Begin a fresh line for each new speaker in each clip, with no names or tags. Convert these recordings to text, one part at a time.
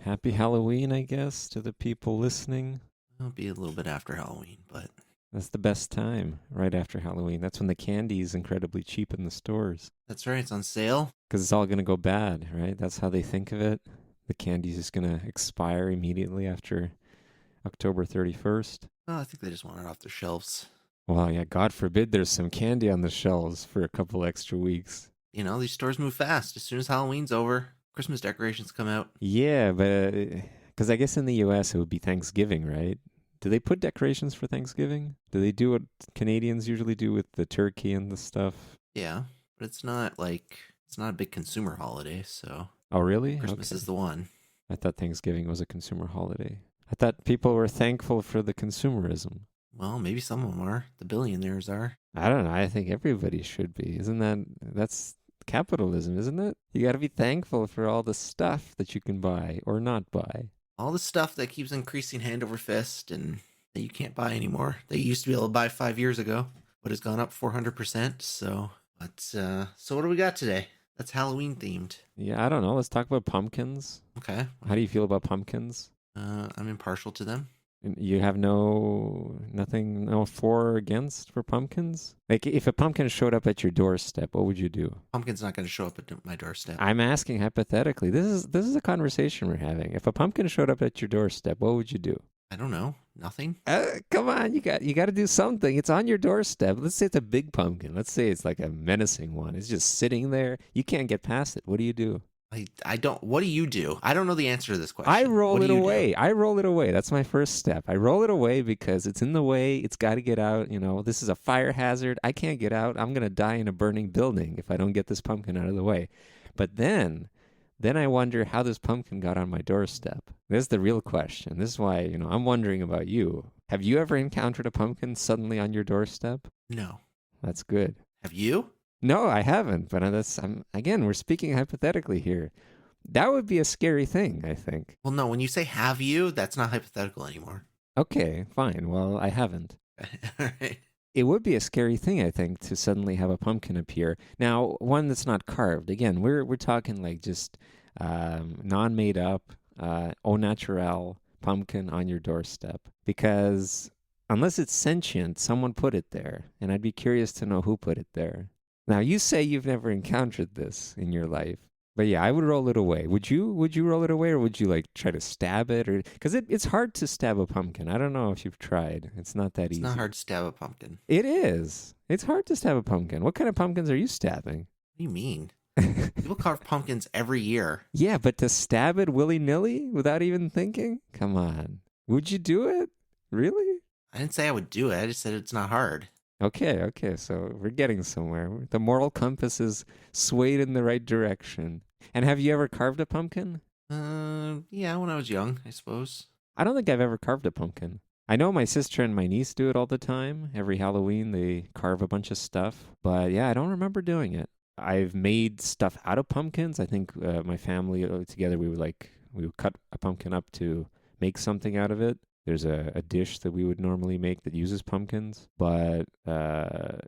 Happy Halloween, I guess, to the people listening.
It'll be a little bit after Halloween, but
That's the best time, right after Halloween. That's when the candy is incredibly cheap in the stores
that's right. It's on sale.
because it's all going to go bad, right? That's how they think of it. The candy's just going to expire immediately after October 31st.
Oh, I think they just want it off the shelves.
Well, yeah, God forbid there's some candy on the shelves for a couple extra weeks.
You know, these stores move fast. As soon as Halloween's over, Christmas decorations come out.
Yeah, but because I guess in the US it would be Thanksgiving, right? Do they put decorations for Thanksgiving? Do they do what Canadians usually do with the turkey and the stuff?
Yeah, but it's not a big consumer holiday, so
Oh, really?
Christmas
Okay.
is the one.
I thought Thanksgiving was a consumer holiday. I thought people were thankful for the consumerism.
Well, maybe some of them are. The billionaires are.
I don't know. I think everybody should be. Isn't that's capitalism, isn't it? You got to be thankful for all the stuff that you can buy or not buy.
All the stuff that keeps increasing hand over fist and that you can't buy anymore. That you used to be able to buy 5 years ago, but has gone up 400%. So what do we got today? That's Halloween themed.
Yeah, I don't know. Let's talk about pumpkins.
Okay.
How do you feel about pumpkins?
I'm impartial to them.
You have nothing, no for or against for pumpkins? Like, if a pumpkin showed up at your doorstep, what would you do?
Pumpkin's not going to show up at my doorstep.
I'm asking hypothetically. This is a conversation we're having. If a pumpkin showed up at your doorstep, what would you do?
I don't know. Nothing.
Come on, you got to do something. It's on your doorstep. Let's say it's a big pumpkin. Let's say it's like a menacing one. It's just sitting there. You can't get past it. What do you do?
I don't. What do you do? I don't know the answer to this question.
I roll
What
it
do you do?
away. I roll it away. That's my first step. I roll it away because it's in the way. It's got to get out. You know, this is a fire hazard. I can't get out. I'm going to die in a burning building if I don't get this pumpkin out of the way. But then I wonder how this pumpkin got on my doorstep. This is the real question. This is why, I'm wondering about you. Have you ever encountered a pumpkin suddenly on your doorstep?
No.
That's good.
Have you?
No, I haven't. But again, we're speaking hypothetically here. That would be a scary thing, I think.
Well, no. When you say "have you," that's not hypothetical anymore.
Okay, fine. Well, I haven't.
All right.
It would be a scary thing, I think, to suddenly have a pumpkin appear. Now, one that's not carved. Again, we're talking like just non-made up, au naturel pumpkin on your doorstep. Because unless it's sentient, someone put it there, and I'd be curious to know who put it there. Now, you say you've never encountered this in your life. But yeah, I would roll it away. Would you roll it away, or would you like try to stab it, or because it's hard to stab a pumpkin. I don't know if you've tried. It's not that
It's
easy.
not hard to stab a pumpkin.
It is. It's hard to stab a pumpkin. What kind of pumpkins are you stabbing?
What do you mean? People carve pumpkins every year.
Yeah, but to stab it willy-nilly without even thinking? Come on. Would you do it? Really?
I didn't say I would do it. I just said it's not hard.
Okay, so we're getting somewhere. The moral compass is swayed in the right direction. And have you ever carved a pumpkin?
Yeah, when I was young, I suppose.
I don't think I've ever carved a pumpkin. I know my sister and my niece do it all the time. Every Halloween, they carve a bunch of stuff. But yeah, I don't remember doing it. I've made stuff out of pumpkins. I think my family together, we would cut a pumpkin up to make something out of it. There's a dish that we would normally make that uses pumpkins. But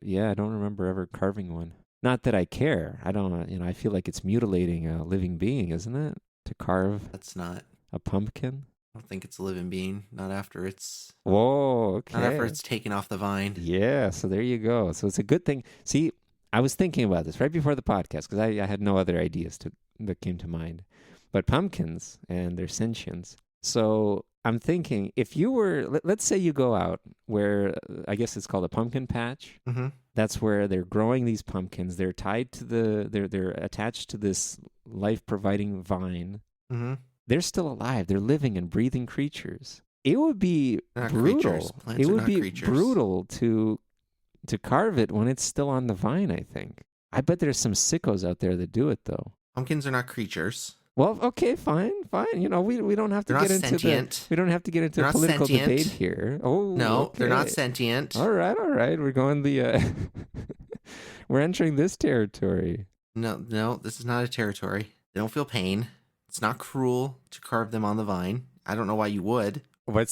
yeah, I don't remember ever carving one. Not that I care. I don't, I feel like it's mutilating a living being, isn't it? To carve
That's not.
a pumpkin.
I don't think it's a living being. Not after it's.
Whoa, okay.
Not after it's taken off the vine.
Yeah, so there you go. So it's a good thing. See, I was thinking about this right before the podcast because I had no other ideas that came to mind. But pumpkins and their sentience. So I'm thinking if you were, let's say you go out where I guess it's called a pumpkin patch.
Mm-hmm.
That's where they're growing these pumpkins. They're tied to they're attached to this life-providing vine.
Mm-hmm.
They're still alive. They're living and breathing creatures. It would be
They're not
brutal.
creatures. Plants
It
are
would
not
be
creatures.
brutal to carve it when it's still on the vine, I think. I bet there's some sickos out there that do it though.
Pumpkins are not creatures.
Well, okay, fine. We don't have to
They're
get
not
into
sentient.
we don't have to get into
They're
a
not
political
sentient.
debate here. Oh,
No, they're not
okay.
sentient.
All right. We're going we're entering this territory.
No, this is not a territory. They don't feel pain. It's not cruel to carve them on the vine. I don't know why you would.
But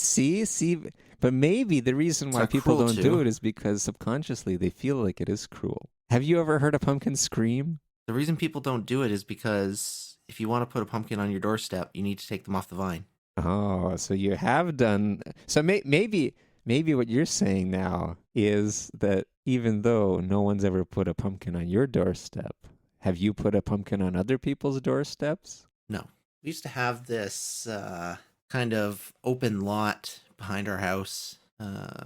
but maybe the reason
It's
why
not
people
cruel
don't
to.
do it is because subconsciously they feel like it is cruel. Have you ever heard a pumpkin scream?
The reason people don't do it is because if you want to put a pumpkin on your doorstep, you need to take them off the vine.
Oh, so you have done. So maybe what you're saying now is that even though no one's ever put a pumpkin on your doorstep, have you put a pumpkin on other people's doorsteps?
No. We used to have this kind of open lot behind our house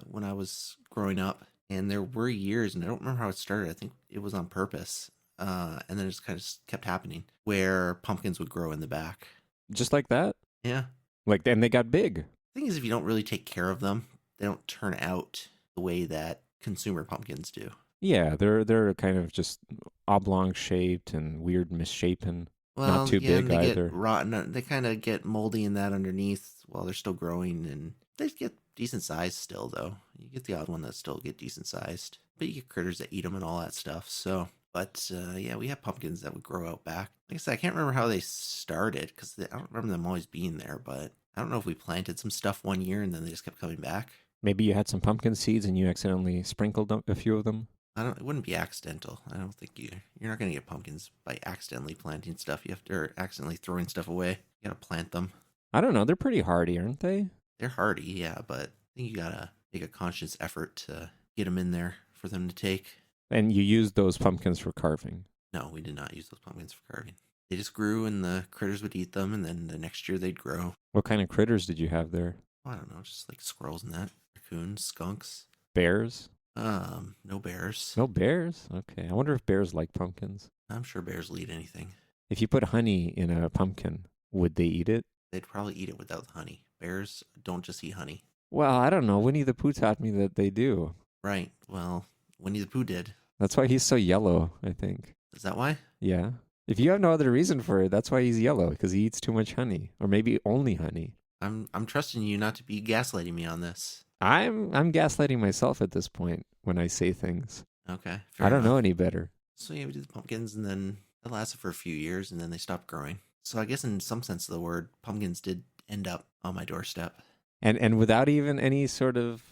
when I was growing up. And there were years, and I don't remember how it started. I think it was on purpose. And then it just kind of kept happening where pumpkins would grow in the back.
Just like that?
Yeah.
Like, and they got big.
The thing is, if you don't really take care of them, they don't turn out the way that consumer pumpkins do.
Yeah, they're kind of just oblong shaped and weird misshapen.
Well,
Not too
yeah,
big
and they
either.
get rotten. They kind of get moldy in that underneath while they're still growing, and they get decent sized still, though. You get the odd one that still get decent sized, but you get critters that eat them and all that stuff. So, but yeah, we have pumpkins that would grow out back. Like I said, I can't remember how they started because I don't remember them always being there, but I don't know if we planted some stuff one year and then they just kept coming back.
Maybe you had some pumpkin seeds and you accidentally sprinkled a few of them.
I don't. It wouldn't be accidental. I don't think you're not gonna get pumpkins by accidentally planting stuff. You have to or accidentally throwing stuff away. You gotta plant them.
I don't know. They're pretty hardy, aren't they?
They're hardy, yeah, but I think you gotta make a conscious effort to get them in there for them to take.
And you used those pumpkins for carving.
No, we did not use those pumpkins for carving. They just grew, and the critters would eat them, and then the next year they'd grow.
What kind of critters did you have there?
I don't know, just like squirrels and that, raccoons, skunks.
Bears?
No bears.
No bears? Okay. I wonder if bears like pumpkins.
I'm sure bears will eat anything.
If you put honey in a pumpkin, would they eat it?
They'd probably eat it without the honey. Bears don't just eat honey.
Well, I don't know. Winnie the Pooh taught me that they do.
Right. Well, Winnie the Pooh did.
That's why he's so yellow, I think.
Is that why?
Yeah. If you have no other reason for it, that's why he's yellow, because he eats too much honey. Or maybe only honey.
I'm trusting you not to be gaslighting me on this.
I'm gaslighting myself at this point when I say things.
Okay.
I don't know any better.
So yeah, we did the pumpkins, and then it lasted for a few years, and then they stopped growing. So I guess in some sense of the word, pumpkins did end up on my doorstep.
And without even any sort of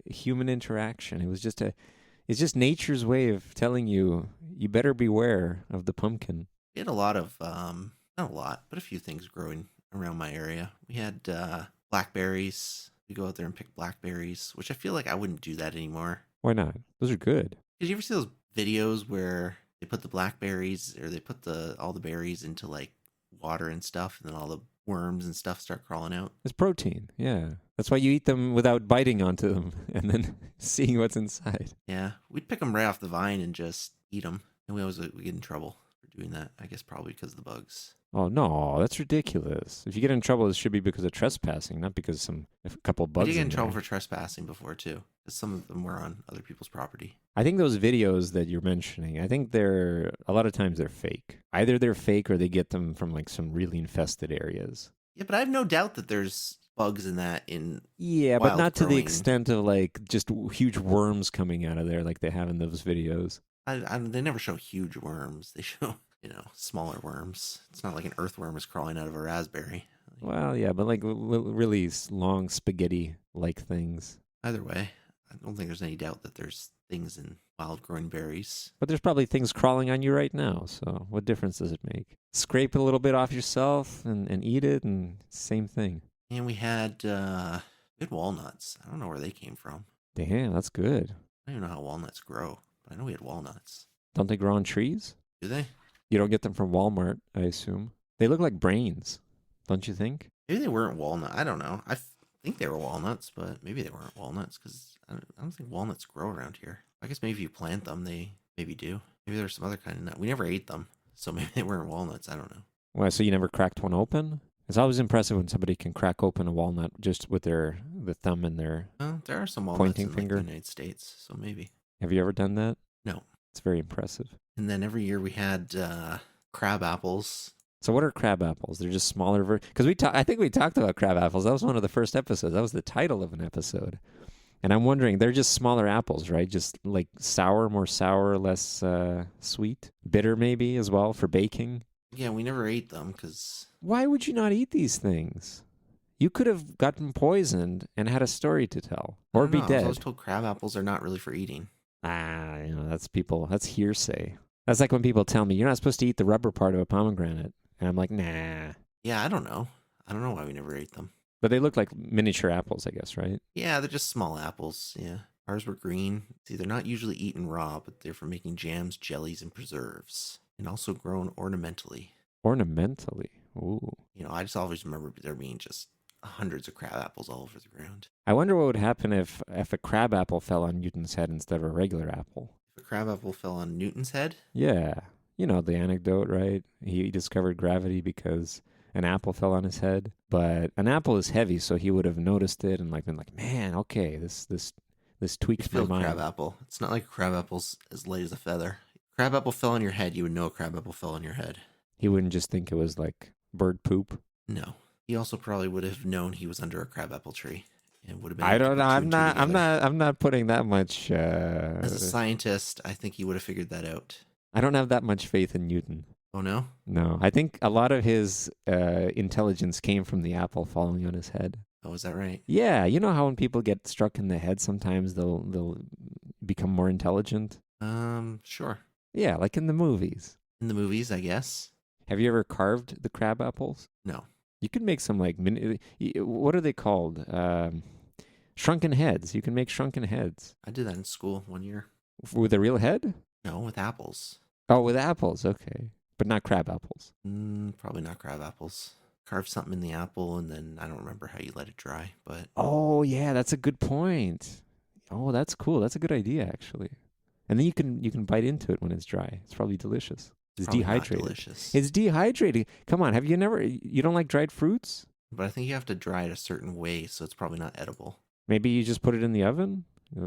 human interaction. It's just nature's way of telling you better beware of the pumpkin.
We had a lot of not a lot, but a few things growing around my area. We had blackberries. We go out there and pick blackberries, which I feel like I wouldn't do that anymore.
Why not? Those are good.
Did you ever see those videos where they put the blackberries or they put all the berries into like water and stuff, and then all the worms and stuff start crawling out?
It's protein, yeah. That's why you eat them without biting onto them and then seeing what's inside.
Yeah, we'd pick them right off the vine and just eat them, and we get in trouble for doing that. I guess probably because of the bugs.
Oh no, that's ridiculous. If you get in trouble, it should be because of trespassing, not because a couple bugs.
We did get in
there.
trouble for trespassing before too, because some of them were on other people's property.
I think those videos that you're mentioning, I think a lot of times they're fake. Either they're fake or they get them from like some really infested areas.
Yeah, but I have no doubt that there's bugs in that
Yeah, but
wild
not to the
growing.
extent of like just huge worms coming out of there like they have in those videos.
They never show huge worms. They show, smaller worms. It's not like an earthworm is crawling out of a raspberry.
Well, yeah, but like really long spaghetti-like things.
Either way, I don't think there's any doubt that there's things in wild growing berries.
But there's probably things crawling on you right now, so what difference does it make? Scrape a little bit off yourself and eat it, and same thing.
And we had good walnuts. I don't know where they came from.
Damn, that's good.
I don't even know how walnuts grow, but I know we had walnuts.
Don't they grow on trees?
Do they?
You don't get them from Walmart, I assume. They look like brains, don't you think?
Maybe they weren't walnut. I don't know. I think they were walnuts, but maybe they weren't walnuts because I don't think walnuts grow around here. I guess maybe if you plant them, they maybe do. Maybe there's some other kind of nut. We never ate them, so maybe they weren't walnuts. I don't know.
Well, so you never cracked one open? It's always impressive when somebody can crack open a walnut just with the thumb and their...
There are some walnuts
Pointing
in like,
finger.
the United States, so maybe.
Have you ever done that?
No.
It's very impressive.
And then every year we had crab apples.
So what are crab apples? They're just smaller because I think we talked about crab apples. That was one of the first episodes. That was the title of an episode. And I'm wondering, they're just smaller apples, right? Just like more sour, less sweet, bitter maybe as well for baking.
Yeah, we never ate them because...
Why would you not eat these things? You could have gotten poisoned and had a story to tell, or be dead.
I was told crab apples are not really for eating.
That's hearsay. That's like when people tell me, you're not supposed to eat the rubber part of a pomegranate And I'm like, nah.
Yeah, I don't know. I don't know why we never ate them.
But they look like miniature apples, I guess, right?
Yeah, they're just small apples. Yeah. Ours were green. See, they're not usually eaten raw, but they're for making jams, jellies, and preserves. And also grown ornamentally.
Ornamentally. Ooh.
I just always remember there being just hundreds of crab apples all over the ground.
I wonder what would happen if a crab apple fell on Newton's head instead of a regular apple.
If a crab apple fell on Newton's head?
Yeah. You know the anecdote, right? He discovered gravity because an apple fell on his head. But an apple is heavy, so he would have noticed it and like been like, man, okay, this
You
tweaks my
feel crab
mind.
apple. It's not like a crab apple's as light as a feather. Crab apple fell on your head, you would know a crab apple fell on your head.
He wouldn't just think it was like bird poop.
No. He also probably would have known he was under a crab apple tree and would have been
I
able to
don't know.
put two
I'm
and two
not. I'm
together.
not. I'm not putting that much.
As a scientist, I think he would have figured that out.
I don't have that much faith in Newton.
Oh no?
No, I think a lot of his intelligence came from the apple falling on his head.
Oh, is that right?
Yeah, you know how when people get struck in the head, sometimes they'll become more intelligent.
Sure.
Yeah, like in the movies.
In the movies, I guess.
Have you ever carved the crab apples?
No.
You could make some like what are they called? Shrunken heads. You can make shrunken heads
I did that in school one year.
with a real head.
No, with apples.
Oh, with apples. Okay, but not crab apples.
Probably not crab apples. Carve something in the apple, and then I don't remember how you let it dry, but
Oh yeah, that's a good point. Oh, that's cool. That's a good idea actually. And then you can bite into it when it's dry. It's probably delicious. It's
probably not
dehydrated.
delicious.
It's dehydrated. Come on, have you don't like dried fruits?
But I think you have to dry it a certain way, so it's probably not edible.
Maybe you just put it in the oven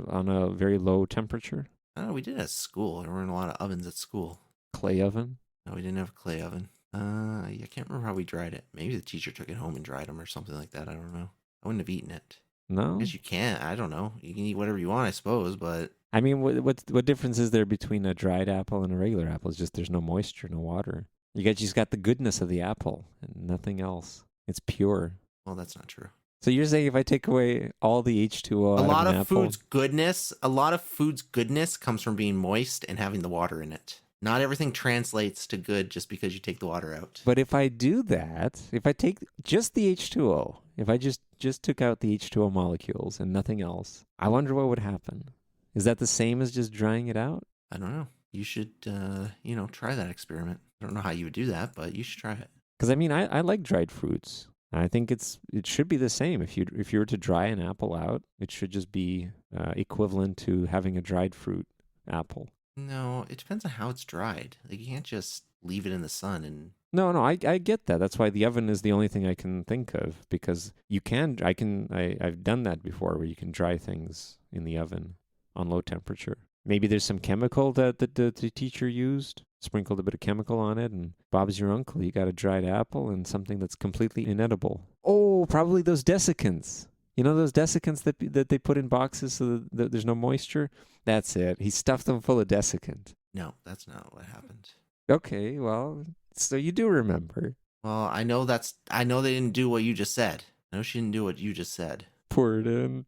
on a very low temperature,
I don't know. We did it at school. There weren't a lot of ovens at school.
clay oven.
No, we didn't have a clay oven. Yeah, I can't remember how we dried it. Maybe the teacher took it home and dried them or something like that. I don't know. I wouldn't have eaten it.
No,
I guess you can't. I don't know. You can eat whatever you want, I suppose, but
I mean, what difference is there between a dried apple and a regular apple? It's just there's no moisture, no water. Just got the goodness of the apple and nothing else. It's pure.
well, that's not true.
So you're saying if I take away all the H2O
A
out
lot
of an
of
apple,
food's goodness comes from being moist and having the water in it. Not everything translates to good just because you take the water out.
but if I do that, if I take just the H2O, if I just took out the H2O molecules and nothing else, I wonder what would happen. Is that the same as just drying it out?
I don't know. You should, try that experiment. I don't know how you would do that, but you should try it.
Because I mean, I like dried fruits. I think it should be the same. If you were to dry an apple out, it should just be equivalent to having a dried fruit apple.
No, it depends on how it's dried. Like you can't just leave it in the sun and
No, I get that. That's why the oven is the only thing I can think of because I've done that before where you can dry things in the oven on low temperature. Maybe there's some chemical that the teacher used, sprinkled a bit of chemical on it, and Bob's your uncle. You got a dried apple and something that's completely inedible. Oh, probably those desiccants. You know those desiccants that they put in boxes so that there's no moisture? That's it. He stuffed them full of desiccant.
no, that's not what happened.
Okay, well, so you do remember.
Well, I know they didn't do what you just said. I know she didn't do what you just said.
Pour it in,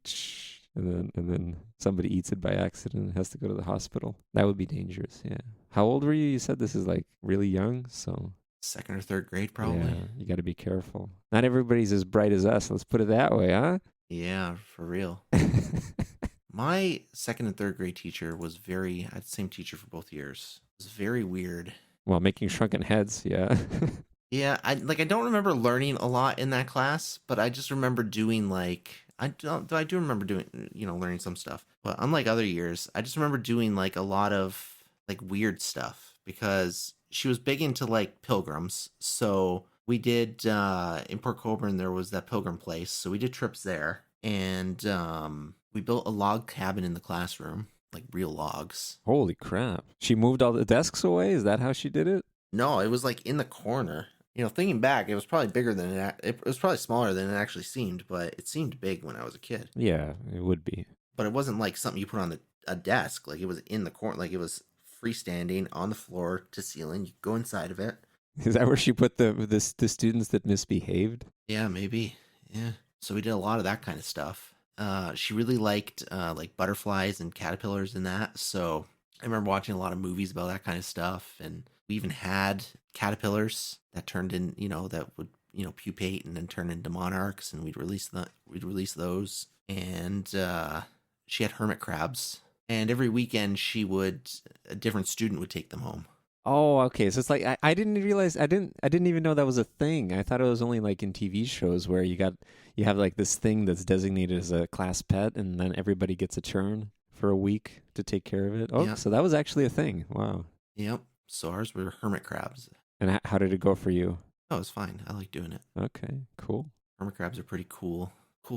and then somebody eats it by accident and has to go to the hospital. That would be dangerous, yeah. How old were you? You said this is like really young, so
Second or third grade, probably.
yeah, you got to be careful. Not everybody's as bright as us. Let's put it that way, huh?
Yeah, for real. My second and third grade teacher I had the same teacher for both years. It was very weird.
Well, making shrunken heads, yeah.
Yeah, I don't remember learning a lot in that class, but I just remember doing I do remember doing learning some stuff. But unlike other years, I just remember doing like a lot of like weird stuff because she was big into like pilgrims. So we did in Port Colborne there was that pilgrim place, so we did trips there, and we built a log cabin in the classroom, like real logs.
Holy crap. She moved all the desks away? Is that how she did it?
No, it was like in the corner. Thinking back, it was probably bigger than it was probably smaller than it actually seemed, but it seemed big when I was a kid.
Yeah, it would be.
But it wasn't like something you put on a desk. Like it was in the corner, like it was freestanding on the floor to ceiling. You go inside of it.
Is that where she put the students that misbehaved?
Yeah, maybe. Yeah. So we did a lot of that kind of stuff. She really liked like butterflies and caterpillars and that. So I remember watching a lot of movies about that kind of stuff, and We even had caterpillars that turned in, that would, pupate and then turn into monarchs, and we'd release those. And she had hermit crabs, and every weekend a different student would take them home.
Oh, okay. So it's like I didn't realize I didn't even know that was a thing. I thought it was only like in TV shows where you have like this thing that's designated as a class pet, and then everybody gets a turn for a week to take care of it. Oh,
Yeah,
so that was actually a thing. Wow.
yep. So ours were hermit crabs.
And how did it go for you?
Oh, it was fine. I like doing it.
Okay, cool.
Hermit crabs are pretty cool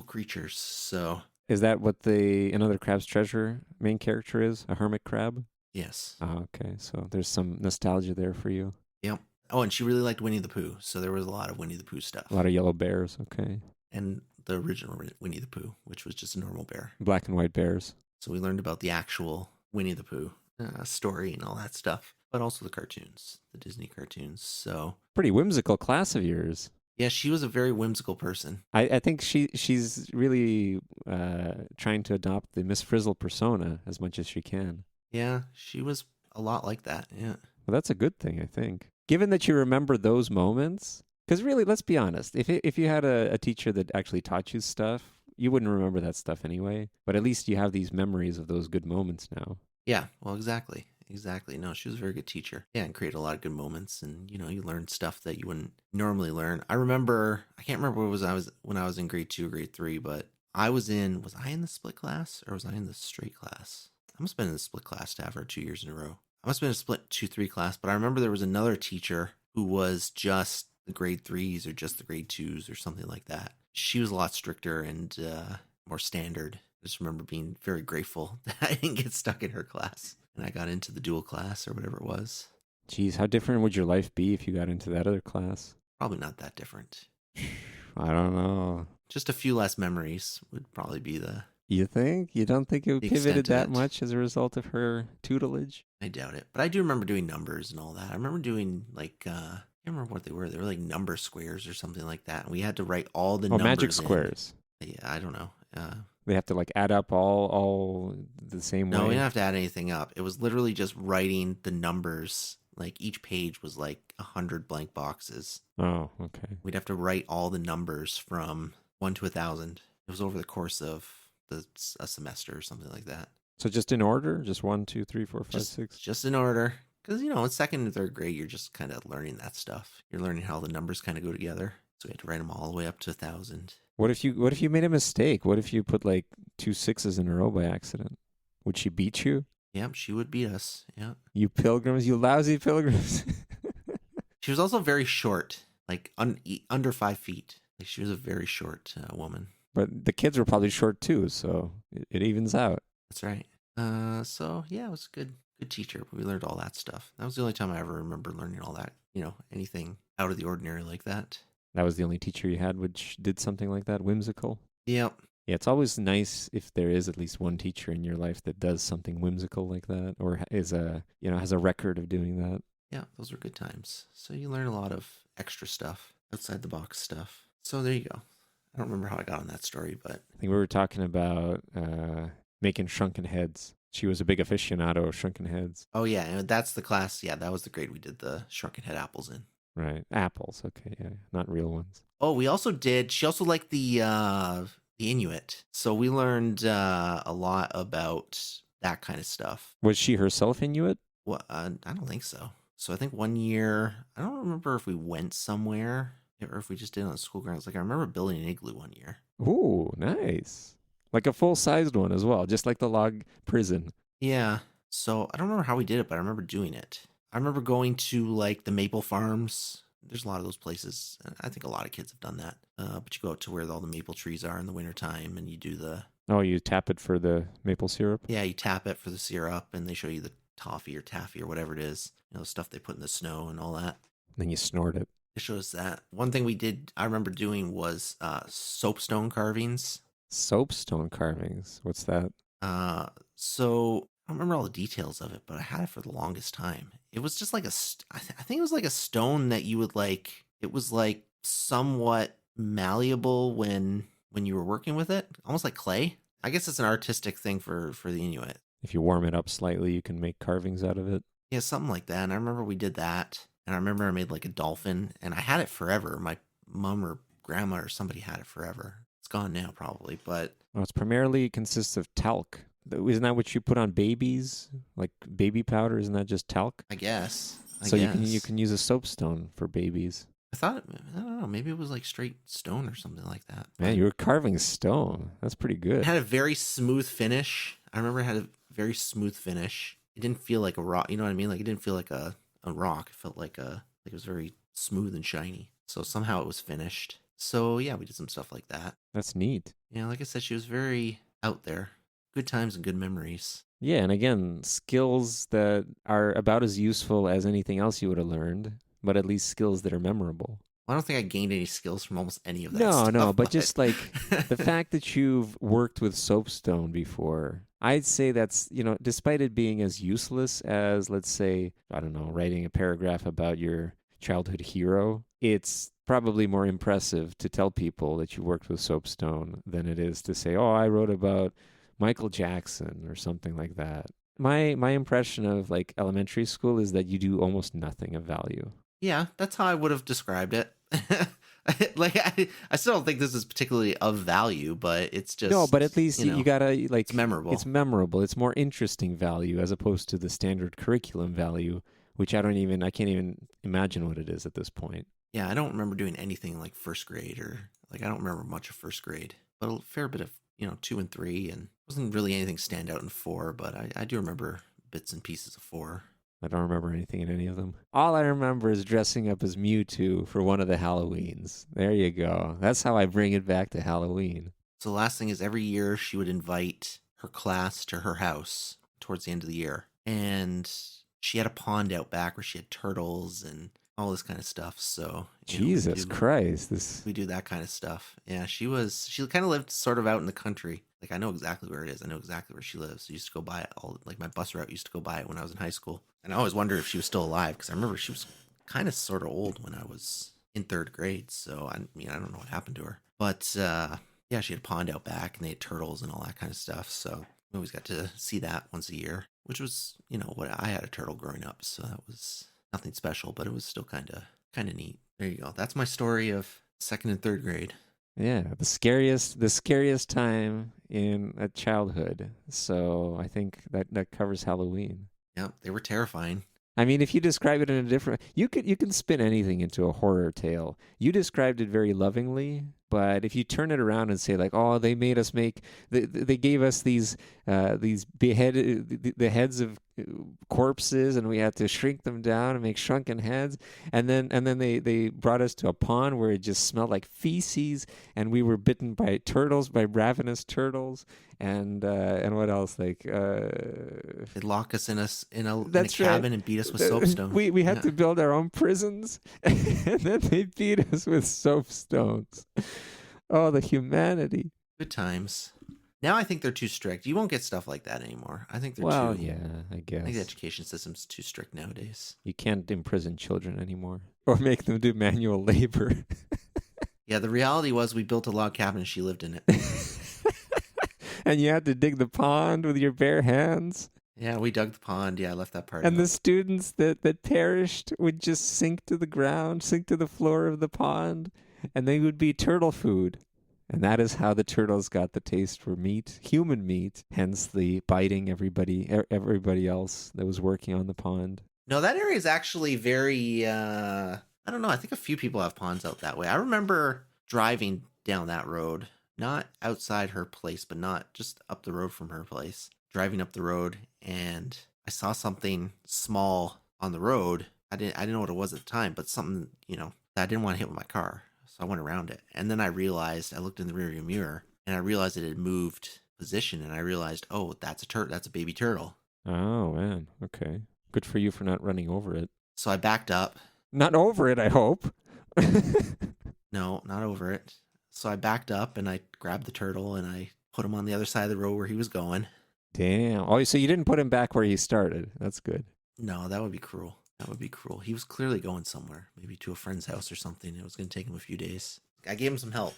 creatures. So
Is that what the Another Crab's Treasure main character is? A hermit crab?
yes,
Oh, okay. So there's some nostalgia there for you.
yep. Oh, and she really liked Winnie the Pooh, so there was a lot of Winnie the Pooh stuff,
A lot of yellow bears. Okay.
and the original Winnie the Pooh, which was just a normal bear.
Black and white bears.
So we learned about the actual Winnie the Pooh story and all that stuff, but also the cartoons, the Disney cartoons. So
Pretty whimsical class of yours.
yeah, she was a very whimsical person.
I think she's really trying to adopt the Miss Frizzle persona as much as she can.
Yeah, she was a lot like that. Yeah.
Well, that's a good thing, I think. Given that you remember those moments, because really, let's be honest, if you had a teacher that actually taught you stuff, you wouldn't remember that stuff anyway. But at least you have these memories of those good moments now.
Yeah, well, exactly. Exactly. No, she was a very good teacher. Yeah, and created a lot of good moments, and you learned stuff that you wouldn't normally learn. I can't remember what I was when I was in grade 2 or grade 3, but was I in the split class or was I in the straight class? I must have been in the split class to have her 2 years in a row. I must have been in a split 2-3 class, but I remember there was another teacher who was just the grade 3s or just the grade 2s or something like that. She was a lot stricter and more standard. I just remember being very grateful that I didn't get stuck in her class and I got into the dual class or whatever it was.
Geez, how different would your life be if you got into that other class?
Probably not that different.
I don't know.
Just a few less memories would probably be the
You think? You don't think it
the
pivoted
extent of
that
it.
much as a result of her tutelage?
I doubt it. But I do remember doing numbers and all that. I remember doing like I can't remember what they were. They were like number squares or something like that. And we had to write all the
Oh,
numbers
magic
in.
squares.
Yeah, I don't know.
They have to like add up all the same
No, we
way.
didn't have to add anything up. It was literally just writing the numbers. Like each page was like 100 blank boxes.
Oh, okay.
We'd have to write all the numbers from 1 to 1,000. It was over the course of a semester or something like that.
So just in order, just 1, 2, 3, 4, 5,
Just
6.
just in order, because in second and third grade, you're just kind of learning that stuff. You're learning how the numbers kind of go together. So we had to write them all the way up to 1,000.
What if you made a mistake? What if you put like 2 6s in a row by accident? Would she beat you?
Yep, she would beat us. Yeah.
You pilgrims, you lousy pilgrims.
She was also very short, like under 5 feet. Like she was a very short woman.
But the kids were probably short too, so it evens out.
That's right. So yeah, it was a good teacher. We learned all that stuff. That was the only time I ever remember learning all that. Anything out of the ordinary like that.
That was the only teacher you had which did something like that, whimsical.
Yep.
Yeah, it's always nice if there is at least one teacher in your life that does something whimsical like that, or is has a record of doing that.
Yeah, those were good times. So you learn a lot of extra stuff, outside the box stuff. So there you go. I don't remember how I got on that story, but
I think we were talking about making shrunken heads. She was a big aficionado of shrunken heads.
oh yeah, and that's the class. Yeah, that was the grade we did the shrunken head apples in.
Right. Apples. Okay, yeah. Not real ones.
Oh, she also liked the Inuit. So we learned a lot about that kind of stuff.
Was she herself Inuit?
Well, I don't think so. So I think one year, I don't remember if we went somewhere or if we just did it on the school grounds. Like I remember building an igloo one year.
Ooh, nice. Like a full-sized one as well, just like the log prison.
Yeah. So I don't remember how we did it, but I remember doing it. I remember going to like the maple farms. There's a lot of those places. I think a lot of kids have done that. But you go out to where all the maple trees are in the wintertime and you do
Oh, you tap it for the maple syrup?
yeah, you tap it for the syrup and they show you the toffee or taffy or whatever it is. Stuff they put in the snow and all that.
Then you snort it.
It shows that. One thing I remember doing was soapstone carvings.
Soapstone carvings. What's that?
So I don't remember all the details of it, but I had it for the longest time. It was just like I think it was like a stone that you would like. It was like somewhat malleable when you were working with it, almost like clay. I guess it's an artistic thing for the Inuit.
If you warm it up slightly, you can make carvings out of it.
Yeah, something like that. And I remember we did that. And I remember I made like a dolphin, and I had it forever. My mom or grandma or somebody had it forever. It's gone now, probably, but
Well, it's primarily consists of talc. Isn't that what you put on babies? Like baby powder, isn't that just talc?
I guess. I
So you
guess.
can use a soapstone for babies.
I thought, I don't know, maybe it was like straight stone or something like that.
Man,
But
you were carving stone. That's pretty
it
good.
had a very smooth finish. I remember it had a very smooth finish. It didn't feel like a rock. You know what I mean? Like it didn't feel like a rock. It felt like it was very smooth and shiny. So somehow it was finished. So yeah, we did some stuff like that.
That's neat.
Yeah, like I said, she was very out there. Good times and good memories.
Yeah, and again, skills that are about as useful as anything else you would have learned, but at least skills that are memorable.
Well, I don't think I gained any skills from almost any of that
No, no,
stuff,
but
but
just like the fact that you've worked with soapstone before, I'd say that's, despite it being as useless as, let's say, I don't know, writing a paragraph about your childhood hero, it's probably more impressive to tell people that you worked with soapstone than it is to say, oh, I wrote about Michael Jackson or something like that. My impression of like elementary school is that you do almost nothing of value.
yeah, that's how I would have described it. I still don't think this is particularly of value, but it's
No, but at
just,
least you gotta like
it's memorable.
it's memorable. It's more interesting value as opposed to the standard curriculum value, which I can't even imagine what it is at this point.
Yeah, I don't remember doing anything like first grade or like I don't remember much of first grade, but a fair bit of, 2 and 3, and wasn't really anything stand out in 4, but I do remember bits and pieces of 4.
I don't remember anything in any of them. All I remember is dressing up as Mewtwo for one of the Halloweens. There you go. That's how I bring it back to Halloween.
So the last thing is every year she would invite her class to her house towards the end of the year. And she had a pond out back where she had turtles and all this kind of stuff. So,
Jesus Christ,
we do that kind of stuff. Yeah, she kind of lived sort of out in the country. Like I know exactly where it is. I know exactly where she lives. I used to go by it like my bus route used to go by it when I was in high school. And I always wondered if she was still alive because I remember she was kind of sort of old when I was in 3rd grade. So I don't know what happened to her. But yeah, she had a pond out back and they had turtles and all that kind of stuff. So we always got to see that once a year, which was, what I had a turtle growing up. So that was nothing special, but it was still kind of neat. There you go. That's my story of 2nd and 3rd grade.
Yeah, the scariest time in a childhood. So I think that covers Halloween.
Yep, they were terrifying.
I mean, if you describe it in a different, you can spin anything into a horror tale. You described it very lovingly, but if you turn it around and say like, oh, they made us they gave us these beheaded the heads of corpses, and we had to shrink them down and make shrunken heads, and then they brought us to a pond where it just smelled like feces, and we were bitten by turtles, by ravenous turtles, and what else
They'd lock us in a
that's
cabin
right.
and beat us with soapstone.
We had
Yeah.
to build our own prisons, and then they beat us with soapstones. Oh, the humanity.
Good times. Now I think they're too strict. You won't get stuff like that anymore. I think they're
Well,
too.
yeah, I
I think the
guess.
education system's too strict nowadays.
You can't imprison children anymore or make them do manual labor.
Yeah, the reality was we built a log cabin and she lived in it.
And you had to dig the pond with your bare hands.
Yeah, we dug the pond. Yeah, I left that part
And
out.
the students that perished would just sink to the ground, sink to the floor of the pond, and they would be turtle food. And that is how the turtles got the taste for meat, human meat, hence the biting everybody else that was working on the pond.
No, that area is actually very, I don't know. I think a few people have ponds out that way. I remember driving down that road, not outside her place, but not just up the road from her place. Driving up the road, and I saw something small on the road. I didn't know what it was at the time, but something, that I didn't want to hit with my car. So I went around it. And then I looked in the rearview mirror, and I realized it had moved position, and I realized, oh, that's a baby turtle.
Oh, man. Okay. Good for you for not running over it.
So I backed up.
Not over it, I hope.
No, not over it. So I backed up and I grabbed the turtle and I put him on the other side of the road where he was going.
Damn. Oh, so you didn't put him back where he started. That's good.
No, that would be cruel. That would be cruel. He was clearly going somewhere, maybe to a friend's house or something. It was going to take him a few days. I gave him some help.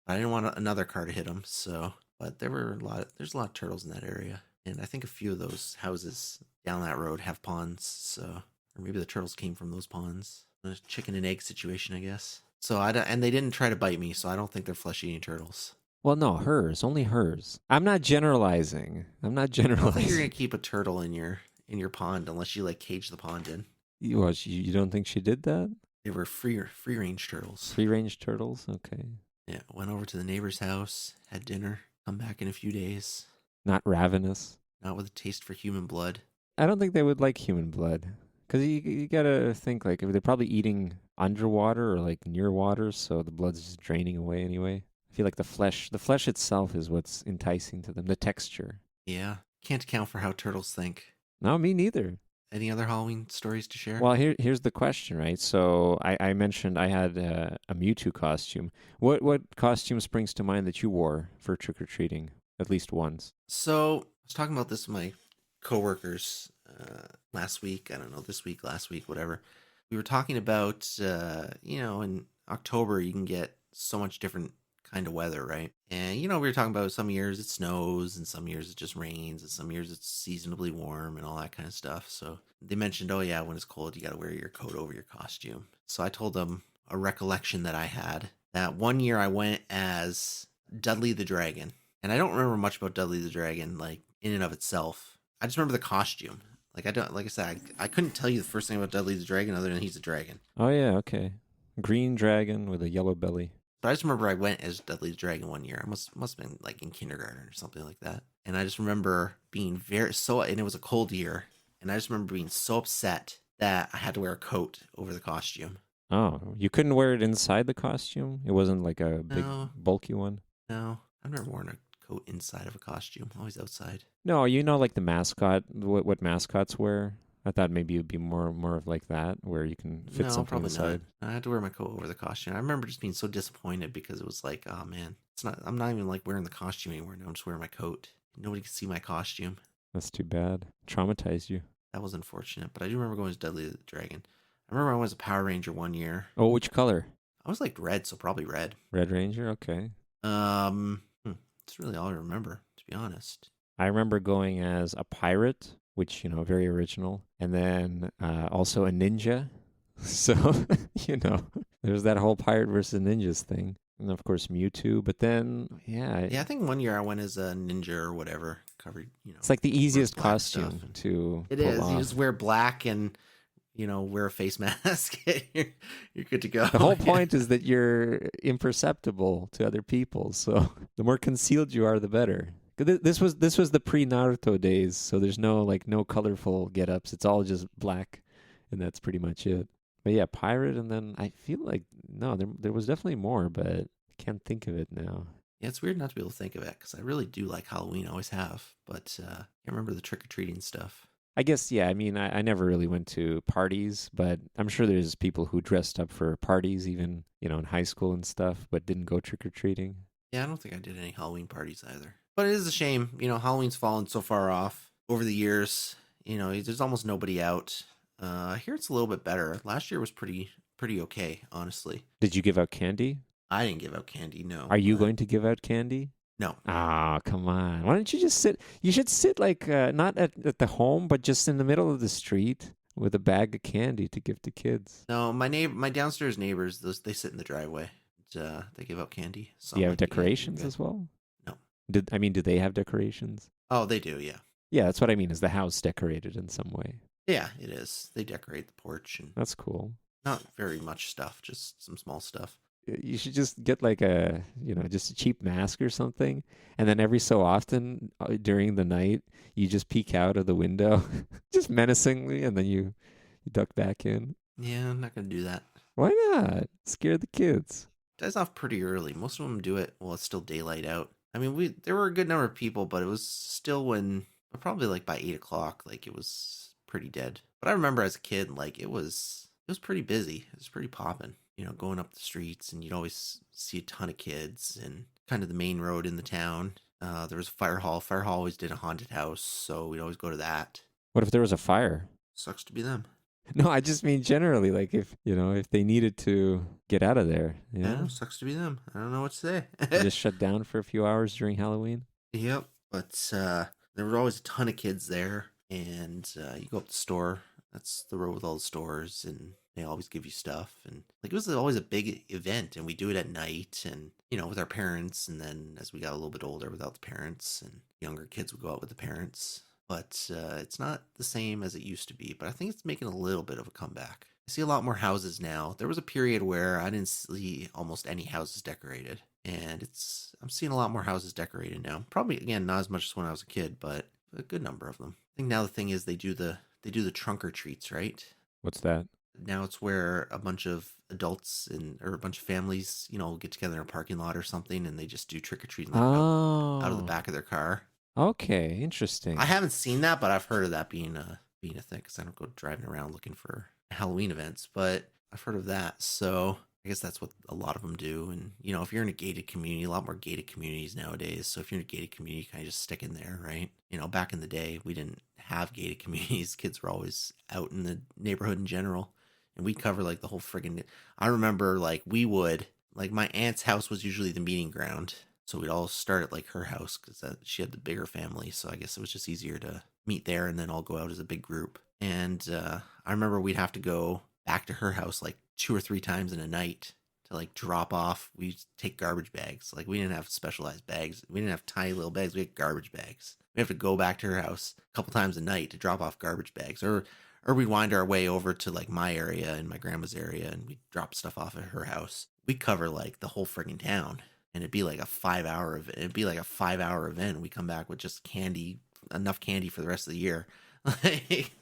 I didn't want another car to hit him, so. But there's a lot of turtles in that area. And I think a few of those houses down that road have ponds, so or maybe the turtles came from those ponds. A chicken and egg situation, I guess. So and they didn't try to bite me, so I don't think they're flesh-eating turtles.
Well, no, hers, only hers. I'm not generalizing. I'm not
I don't think you're gonna
generalizing.
keep a turtle in your pond unless you like cage the pond in.
You don't think she did that?
They were free range turtles.
Free range turtles? Okay.
Yeah, went over to the neighbor's house, had dinner, come back in a few days,
Not ravenous.
not with a taste for human blood.
I don't think they would like human blood. Because you gotta think, like, if they're probably eating underwater or, like, near water, so the blood's just draining away anyway. I feel like the flesh itself is what's enticing to them, the texture.
Yeah, can't account for how turtles think.
No, me neither.
Any other Halloween stories to share?
Well, here's the question, right? So I mentioned I had a Mewtwo costume. What costume springs to mind that you wore for trick or treating at least once?
So I was talking about this with my coworkers last week. I don't know, this week, last week, whatever. We were talking about, in October you can get so much different kind of weather, right? And we were talking about some years it snows, and some years it just rains, and some years it's seasonably warm, and all that kind of stuff. So they mentioned, oh yeah, when it's cold, you got to wear your coat over your costume. So I told them a recollection that I had that one year I went as Dudley the Dragon. And I don't remember much about Dudley the Dragon, like in and of itself. I just remember the costume. Like like I said, I couldn't tell you the first thing about Dudley the Dragon other than he's a dragon.
Oh yeah, okay. Green dragon with a yellow belly.
But I just remember I went as Dudley the Dragon one year. I must have been like in kindergarten or something like that. And I just remember being and it was a cold year. And I just remember being so upset that I had to wear a coat over the costume.
Oh, you couldn't wear it inside the costume? It wasn't like a big
No,
bulky one?
no, I've never worn a coat inside of a costume. Always outside.
No, like the mascot, what mascots wear. I thought maybe it'd be more of like that, where you can fit
No,
something
probably
inside.
not. I had to wear my coat over the costume. I remember just being so disappointed because it was like, oh man, it's not. I'm not even like wearing the costume anymore. Now I'm just wearing my coat. Nobody can see my costume.
That's too bad. Traumatized you.
That was unfortunate. But I do remember going as Dudley the Dragon. I remember I was a Power Ranger one year.
Oh, which color?
I was like red, so probably red.
Red Ranger. Okay.
That's really all I remember, to be honest.
I remember going as a pirate, which, very original. And then also a ninja. So, there's that whole pirate versus ninjas thing. And of course, Mewtwo. But then, yeah.
Yeah, I think one year I went as a ninja or whatever, covered.
It's like the easiest
black stuff.
costume to
It
pull
is.
off.
You just wear black and wear a face mask. you're good to go.
The whole point is that you're imperceptible to other people. So the more concealed you are, the better. This was the pre-Naruto days, so there's no colorful get-ups. It's all just black, and that's pretty much it. But yeah, pirate, and then I feel like no, there was definitely more, but I can't think of it now.
Yeah, it's weird not to be able to think of it because I really do like Halloween. I always have, but I can't remember the trick or treating stuff.
I guess, yeah, I mean, I never really went to parties, but I'm sure there's people who dressed up for parties, even, in high school and stuff, but didn't go trick-or-treating.
Yeah, I don't think I did any Halloween parties either. But it is a shame. Halloween's fallen so far off over the years. There's almost nobody out. I hear it's a little bit better. Last year was pretty okay, honestly.
Did you give out candy?
I didn't give out candy, no.
Are you going to give out candy?
No.
Ah, come on. Why don't you just sit? You should sit like not at the home, but just in the middle of the street with a bag of candy to give to kids.
No, my downstairs neighbors, they sit in the driveway. They give out candy. So
Do you
I'm
have
like, yeah,
decorations
you're
as well?
No.
Do they have decorations?
Oh, they do, yeah.
Yeah, that's what I mean. Is the house decorated in some way?
Yeah, it is. They decorate the porch and
That's cool.
not very much stuff, just some small stuff.
You should just get like just a cheap mask or something. And then every so often during the night, you just peek out of the window, just menacingly, and then you duck back in.
Yeah, I'm not going to do that.
Why not? Scare the kids.
Dies off pretty early. Most of them do it while it's still daylight out. I mean, there were a good number of people, but it was still probably like by 8 o'clock, like it was pretty dead. But I remember as a kid, like it was pretty busy. It was pretty popping. Going up the streets, and you'd always see a ton of kids, and kind of the main road in the town. There was a fire hall. Fire hall always did a haunted house, so we'd always go to that.
What if there was a fire?
Sucks to be them.
No, I just mean generally, like if they needed to get out of there,
Yeah, sucks to be them. I don't know what to say.
just shut down for a few hours during Halloween.
Yep, but There were always a ton of kids there, and you go up the store. That's the road with all the stores, and they always give you stuff. And like it was always a big event, and we do it at night, and with our parents. And then as we got a little bit older, without the parents, and younger kids would go out with the parents. But it's not the same as it used to be. But I think it's making a little bit of a comeback. I see a lot more houses now. There was a period where I didn't see almost any houses decorated, and I'm seeing a lot more houses decorated now. Probably again not as much as when I was a kid, but a good number of them. I think now the thing is they do the trunk or treats, right?
What's that?
Now it's where a bunch of adults or a bunch of families, get together in a parking lot or something, and they just do trick or treating like out of the
Oh,
back of their car.
okay,
I
interesting.
haven't seen that, but I've heard of that being a thing because I don't go driving around looking for Halloween events, but I've heard of that. So I guess that's what a lot of them do. And if you're in a gated community, a lot more gated communities nowadays. So if you're in a gated community, you kind of just stick in there, right? Back in the day, we didn't have gated communities. Kids were always out in the neighborhood in general, and we cover like the whole friggin'. I remember like we would like my aunt's house was usually the meeting ground, so we'd all start at like her house because she had the bigger family. So I guess it was just easier to meet there and then all go out as a big group. And I remember we'd have to go back to her house like 2 or 3 times in a night to like drop off. We take garbage bags. Like we didn't have specialized bags. We didn't have tiny little bags. We had garbage bags. We have to go back to her house a couple times a night to drop off garbage bags, or we'd wind our way over to like my area and my grandma's area, and we'd drop stuff off at her house. We'd cover like the whole friggin' town, and it'd be like a 5 hour event. It'd be like a 5 hour event. We come back with just candy, enough candy for the rest of the year, like,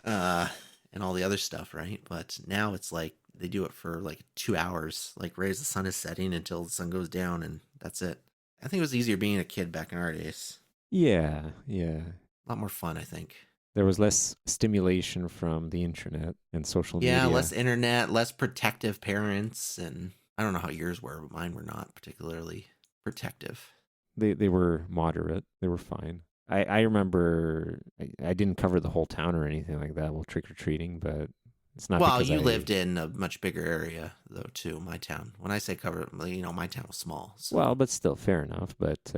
uh, and all the other stuff, right? But now it's like they do it for like 2 hours, like right as the sun is setting until the sun goes down, and that's it. I think it was easier being a kid back in our days.
Yeah, yeah.
A lot more fun, I think.
There was less stimulation from the internet and social
Yeah, less
media.
internet, less protective parents, and I don't know how yours were, but mine were not particularly protective.
They were moderate. They were fine. I remember I didn't cover the whole town or anything like that while trick or treating, but it's not
Well,
because
you
I
lived in a much bigger area, though, too. My town. When I say cover, my town was small. So,
well, but still fair enough. But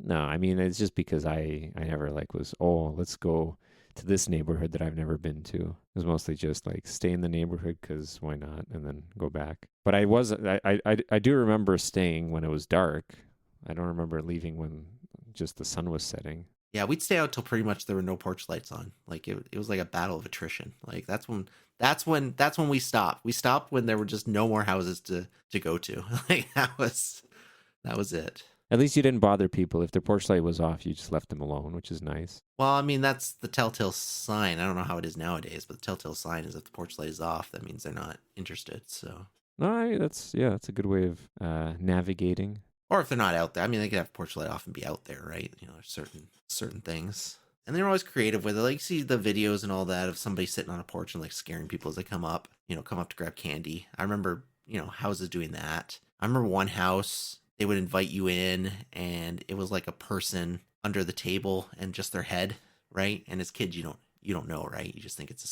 no, I mean it's just because I never like was let's go to this neighborhood that I've never been to. It was mostly just like stay in the neighborhood because why not, and then go back. But I do remember staying when it was dark. I don't remember leaving when just the sun was setting.
yeah, we'd stay out till pretty much there were no porch lights on. Like it was like a battle of attrition. Like that's when we stopped. We stopped when there were just no more houses to go to. Like that was it.
At least you didn't bother people. If their porch light was off, you just left them alone, which is nice.
Well, I mean, that's the telltale sign. I don't know how it is nowadays, but the telltale sign is if the porch light is off, that means they're not interested. So,
No, that's a good way of navigating.
or if they're not out there, I mean, they could have porch light off and be out there, right? There's certain things, and they're always creative with it. Like, you see the videos and all that of somebody sitting on a porch and like scaring people as they come up. Come up to grab candy. I remember, houses doing that. I remember one house they would invite you in, and it was like a person under the table and just their head, right? And as kids, you don't know, right? You just think it's a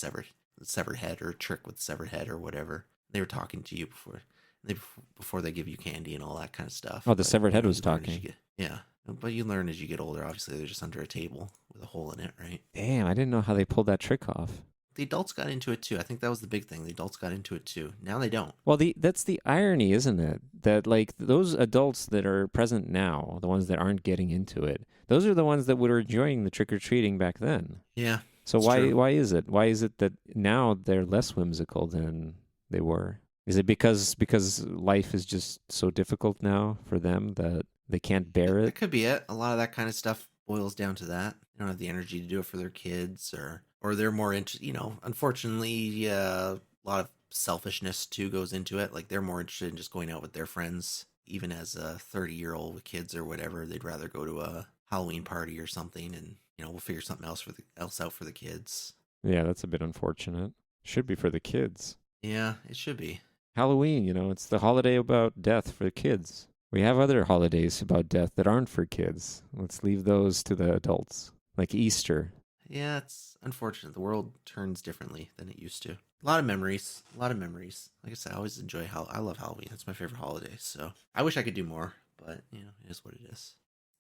severed head or a trick with a severed head or whatever. They were talking to you before they give you candy and all that kind of stuff.
Oh, the
But
severed head was
you learn as you
talking.
get yeah. But you learn as you get older. Obviously, they're just under a table with a hole in it, right?
Damn, I didn't know how they pulled that trick off.
The adults got into it too. I think that was the big thing. The adults got into it too. Now they don't.
Well, that's the irony, isn't it? That like those adults that are present now, the ones that aren't getting into it, those are the ones that were enjoying the trick or treating back then.
Yeah,
So
it's
why
true.
why is it? Why is it that now they're less whimsical than they were? Is it because life is just so difficult now for them that they can't bear
That
it?
could be it. A lot of that kind of stuff boils down to that. They don't have the energy to do it for their kids, or they're more into. Unfortunately, a lot of selfishness too goes into it. Like they're more interested in just going out with their friends, even as a 30-year-old with kids or whatever. They'd rather go to a Halloween party or something, and we'll figure something else out for the kids.
Yeah, that's a bit unfortunate. Should be for the kids.
Yeah, it should be.
Halloween, it's the holiday about death for kids. We have other holidays about death that aren't for kids. Let's leave those to the adults, like Easter.
Yeah, it's unfortunate. The world turns differently than it used to. A lot of memories. A lot of memories. Like I said, I always enjoy I love Halloween. It's my favorite holiday. So I wish I could do more, but it is what it is.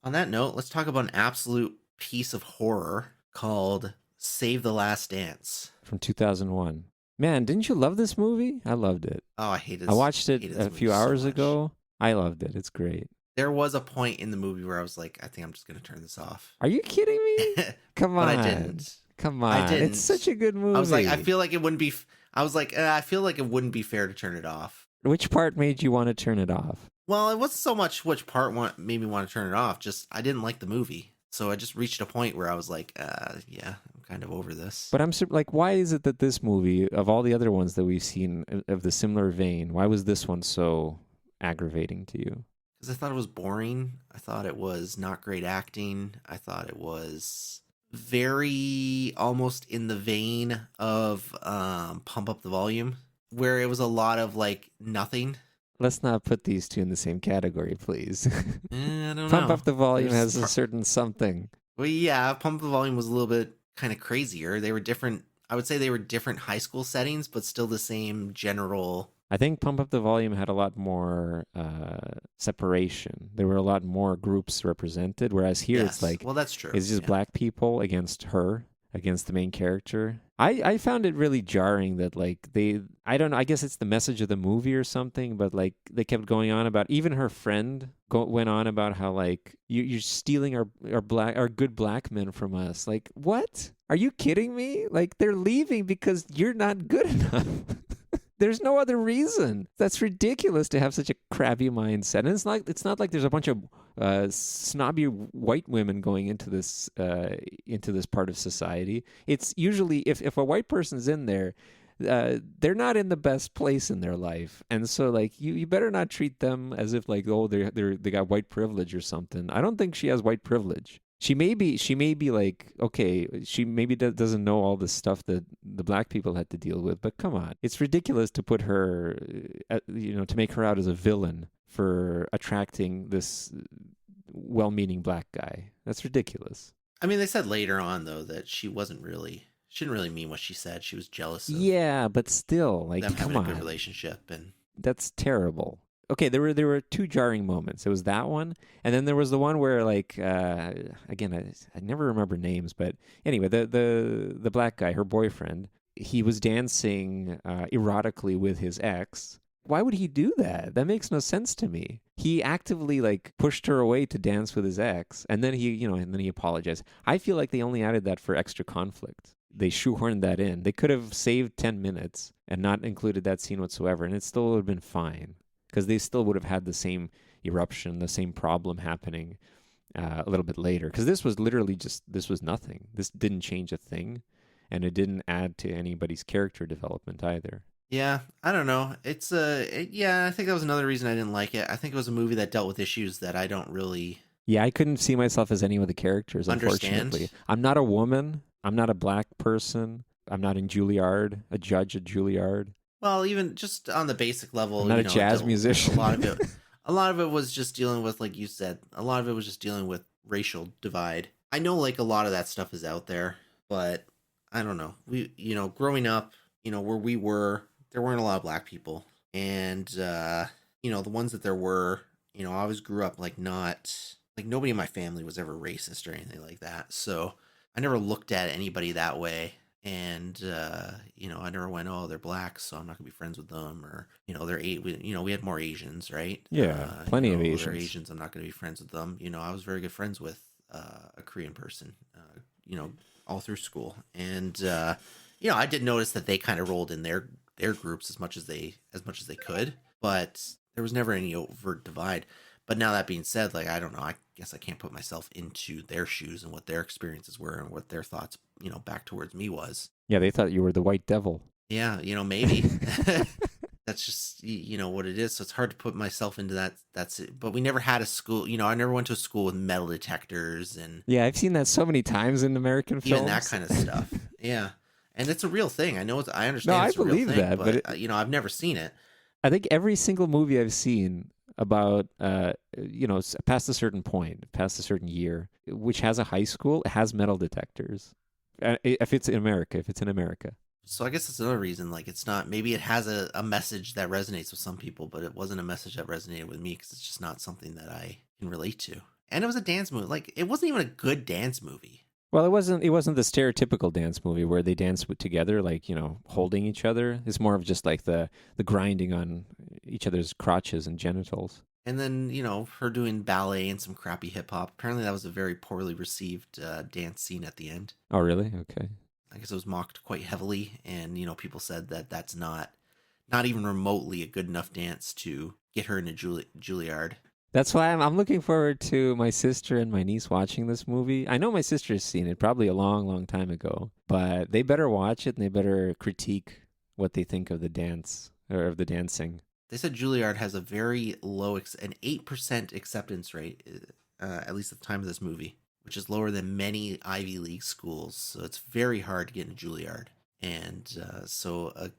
On that note, let's talk about an absolute piece of horror called Save the Last Dance.
From 2001. Man, didn't you love this movie? I loved it.
Oh,
I watched it
hated this
a
movie
few
so
hours
much.
ago. I loved it. It's great.
There was a point in the movie where I was like, I think I'm just gonna turn this off.
Are you kidding me? Come
But I
on.
didn't.
Come
I
on. It's such
didn't.
a good
I was like, I
movie.
feel like it wouldn't be. I was like, I feel like it wouldn't be fair to turn it off.
Which part made you want to turn it off?
Well, it wasn't so much which part made me want to turn it off. Just I didn't like the movie, so I just reached a point where I was like, yeah, I'm kind of over this.
But like, why is it that this movie, of all the other ones that we've seen of the similar vein, why was this one so aggravating to you?
Because I thought it was boring. I thought it was not great acting. I thought it was very almost in the vein of Pump Up the Volume, where it was a lot of like nothing.
Let's not put these two in the same category, please.
I don't
Pump
know.
Up the Volume
There's
has a certain something.
Well, yeah, Pump Up the Volume was a little bit kind of crazier. They were different. I would say they were different high school settings, but still the same general.
I think Pump Up the Volume had a lot more separation. There were a lot more groups represented, whereas here it's
Yes,
like
well, that's true.
it's just
Yeah,
black people against her, against the main character. I found it really jarring that like I don't know, I guess it's the message of the movie or something, but like they kept going on about, even her friend went on about how like you're stealing our good black men from us. Like, what? Are you kidding me? Like, they're leaving because you're not good enough. There's no other reason. That's ridiculous to have such a crappy mindset. And it's not like there's a bunch of snobby white women going into this part of society. It's usually, if a white person's in there, they're not in the best place in their life, and so like you better not treat them as if like, oh, they got white privilege or something. I don't think she has white privilege. She may be like, okay, she maybe doesn't know all the stuff that the black people had to deal with, but come on, it's ridiculous to put her, to make her out as a villain for attracting this well-meaning black guy. That's ridiculous.
I mean, they said later on though that she didn't really mean what she said. She was jealous of
Yeah, but still, like,
them
come
having a good
on,
relationship, and
that's terrible. Okay, there were two jarring moments. It was that one, and then there was the one where like again, I never remember names, but anyway, the black guy, her boyfriend, he was dancing erotically with his ex. Why would he do that? That makes no sense to me. He actively like pushed her away to dance with his ex, and then he apologized. I feel like they only added that for extra conflict. They shoehorned that in. They could have saved 10 minutes and not included that scene whatsoever, and it still would have been fine because they still would have had the same eruption, the same problem happening a little bit later. Because this was literally this was nothing. This didn't change a thing, and it didn't add to anybody's character development either.
yeah, I don't know. Yeah, I think that was another reason I didn't like it. I think it was a movie that dealt with issues that I don't really
Yeah, I couldn't see myself as any of the characters, unfortunately.
understand.
I'm not a woman. I'm not a black person. I'm not in Juilliard, a judge at Juilliard.
Well, even just on the basic
I'm
level,
not a
it
jazz
dealt, a
musician.
lot of it. A lot of it was just dealing with, like you said, a lot of it was just dealing with racial divide. I know, like a lot of that stuff is out there, but I don't know. Growing up, where we were, there weren't a lot of black people, and the ones that there were, I always grew up like not like nobody in my family was ever racist or anything like that. So I never looked at anybody that way. And I never went, oh, they're black, so I'm not gonna be friends with them, or they're we had more Asians, right?
Yeah, plenty of
They're
Asians.
Asians, I'm not gonna be friends with them. I was very good friends with a Korean person, all through school, and I did notice that they kind of rolled in their groups as much as they could, but there was never any overt divide. But now that being said, like, I don't know, I guess I can't put myself into their shoes and what their experiences were and what their thoughts, back towards me was.
Yeah, they thought you were the white devil.
Yeah, maybe. That's just what it is. So it's hard to put myself into that. That's it. But we never had a school. I never went to a school with metal detectors and
Yeah, I've seen that so many times in American
even that
films.
kind of stuff. Yeah, and it's a real thing. I
No,
understand
I
it's a real
believe
thing,
that, but
but I've never seen it.
I think every single movie I've seen about past a certain point, past a certain year, which has a high school, has metal detectors. If it's in America.
So I guess that's another reason. Like, it's not. Maybe it has a message that resonates with some people, but it wasn't a message that resonated with me because it's just not something that I can relate to. And it was a dance movie. Like, it wasn't even a good dance movie.
Well, it wasn't the stereotypical dance movie where they dance together, like, holding each other. It's more of just like the grinding on each other's crotches and genitals.
And then, her doing ballet and some crappy hip hop. Apparently, that was a very poorly received dance scene at the end.
Oh, really? Okay.
I guess it was mocked quite heavily. And, people said that that's not even remotely a good enough dance to get her into Juilliard.
That's why I'm looking forward to my sister and my niece watching this movie. I know my sister's seen it probably a long, long time ago, but they better watch it and they better critique what they think of the dance or of the dancing.
They said Juilliard has a very low, an 8% acceptance rate, at least at the time of this movie, which is lower than many Ivy League schools. So it's very hard to get into Juilliard. And so a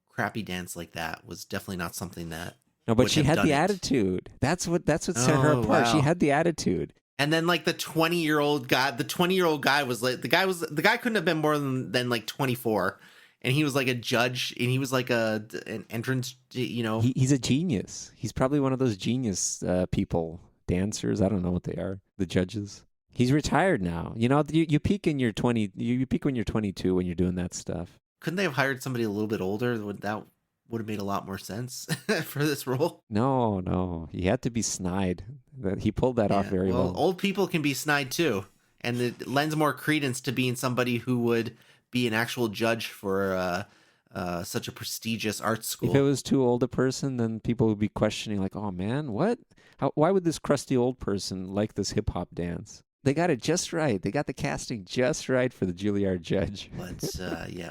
crappy dance like that was definitely not something that.
No, but she had the attitude. That's what set her apart. Wow. She had the attitude.
And then like the 20-year-old guy was like, the guy couldn't have been more than like 24. And he was like a judge, and he was like an entrance,
He's a genius. He's probably one of those genius people, dancers. I don't know what they are, the judges. He's retired now. You peak in your 20. You peak when you're 22 when you're doing that stuff.
Couldn't they have hired somebody a little bit older? That would have made a lot more sense for this role.
No. He had to be snide. He pulled that off very well.
Old people can be snide too, and it lends more credence to being somebody who would be an actual judge for such a prestigious art school.
If it was too old a person, then people would be questioning, like, "Oh man, what? Why would this crusty old person like this hip hop dance?" They got it just right. They got the casting just right for the Juilliard judge.
But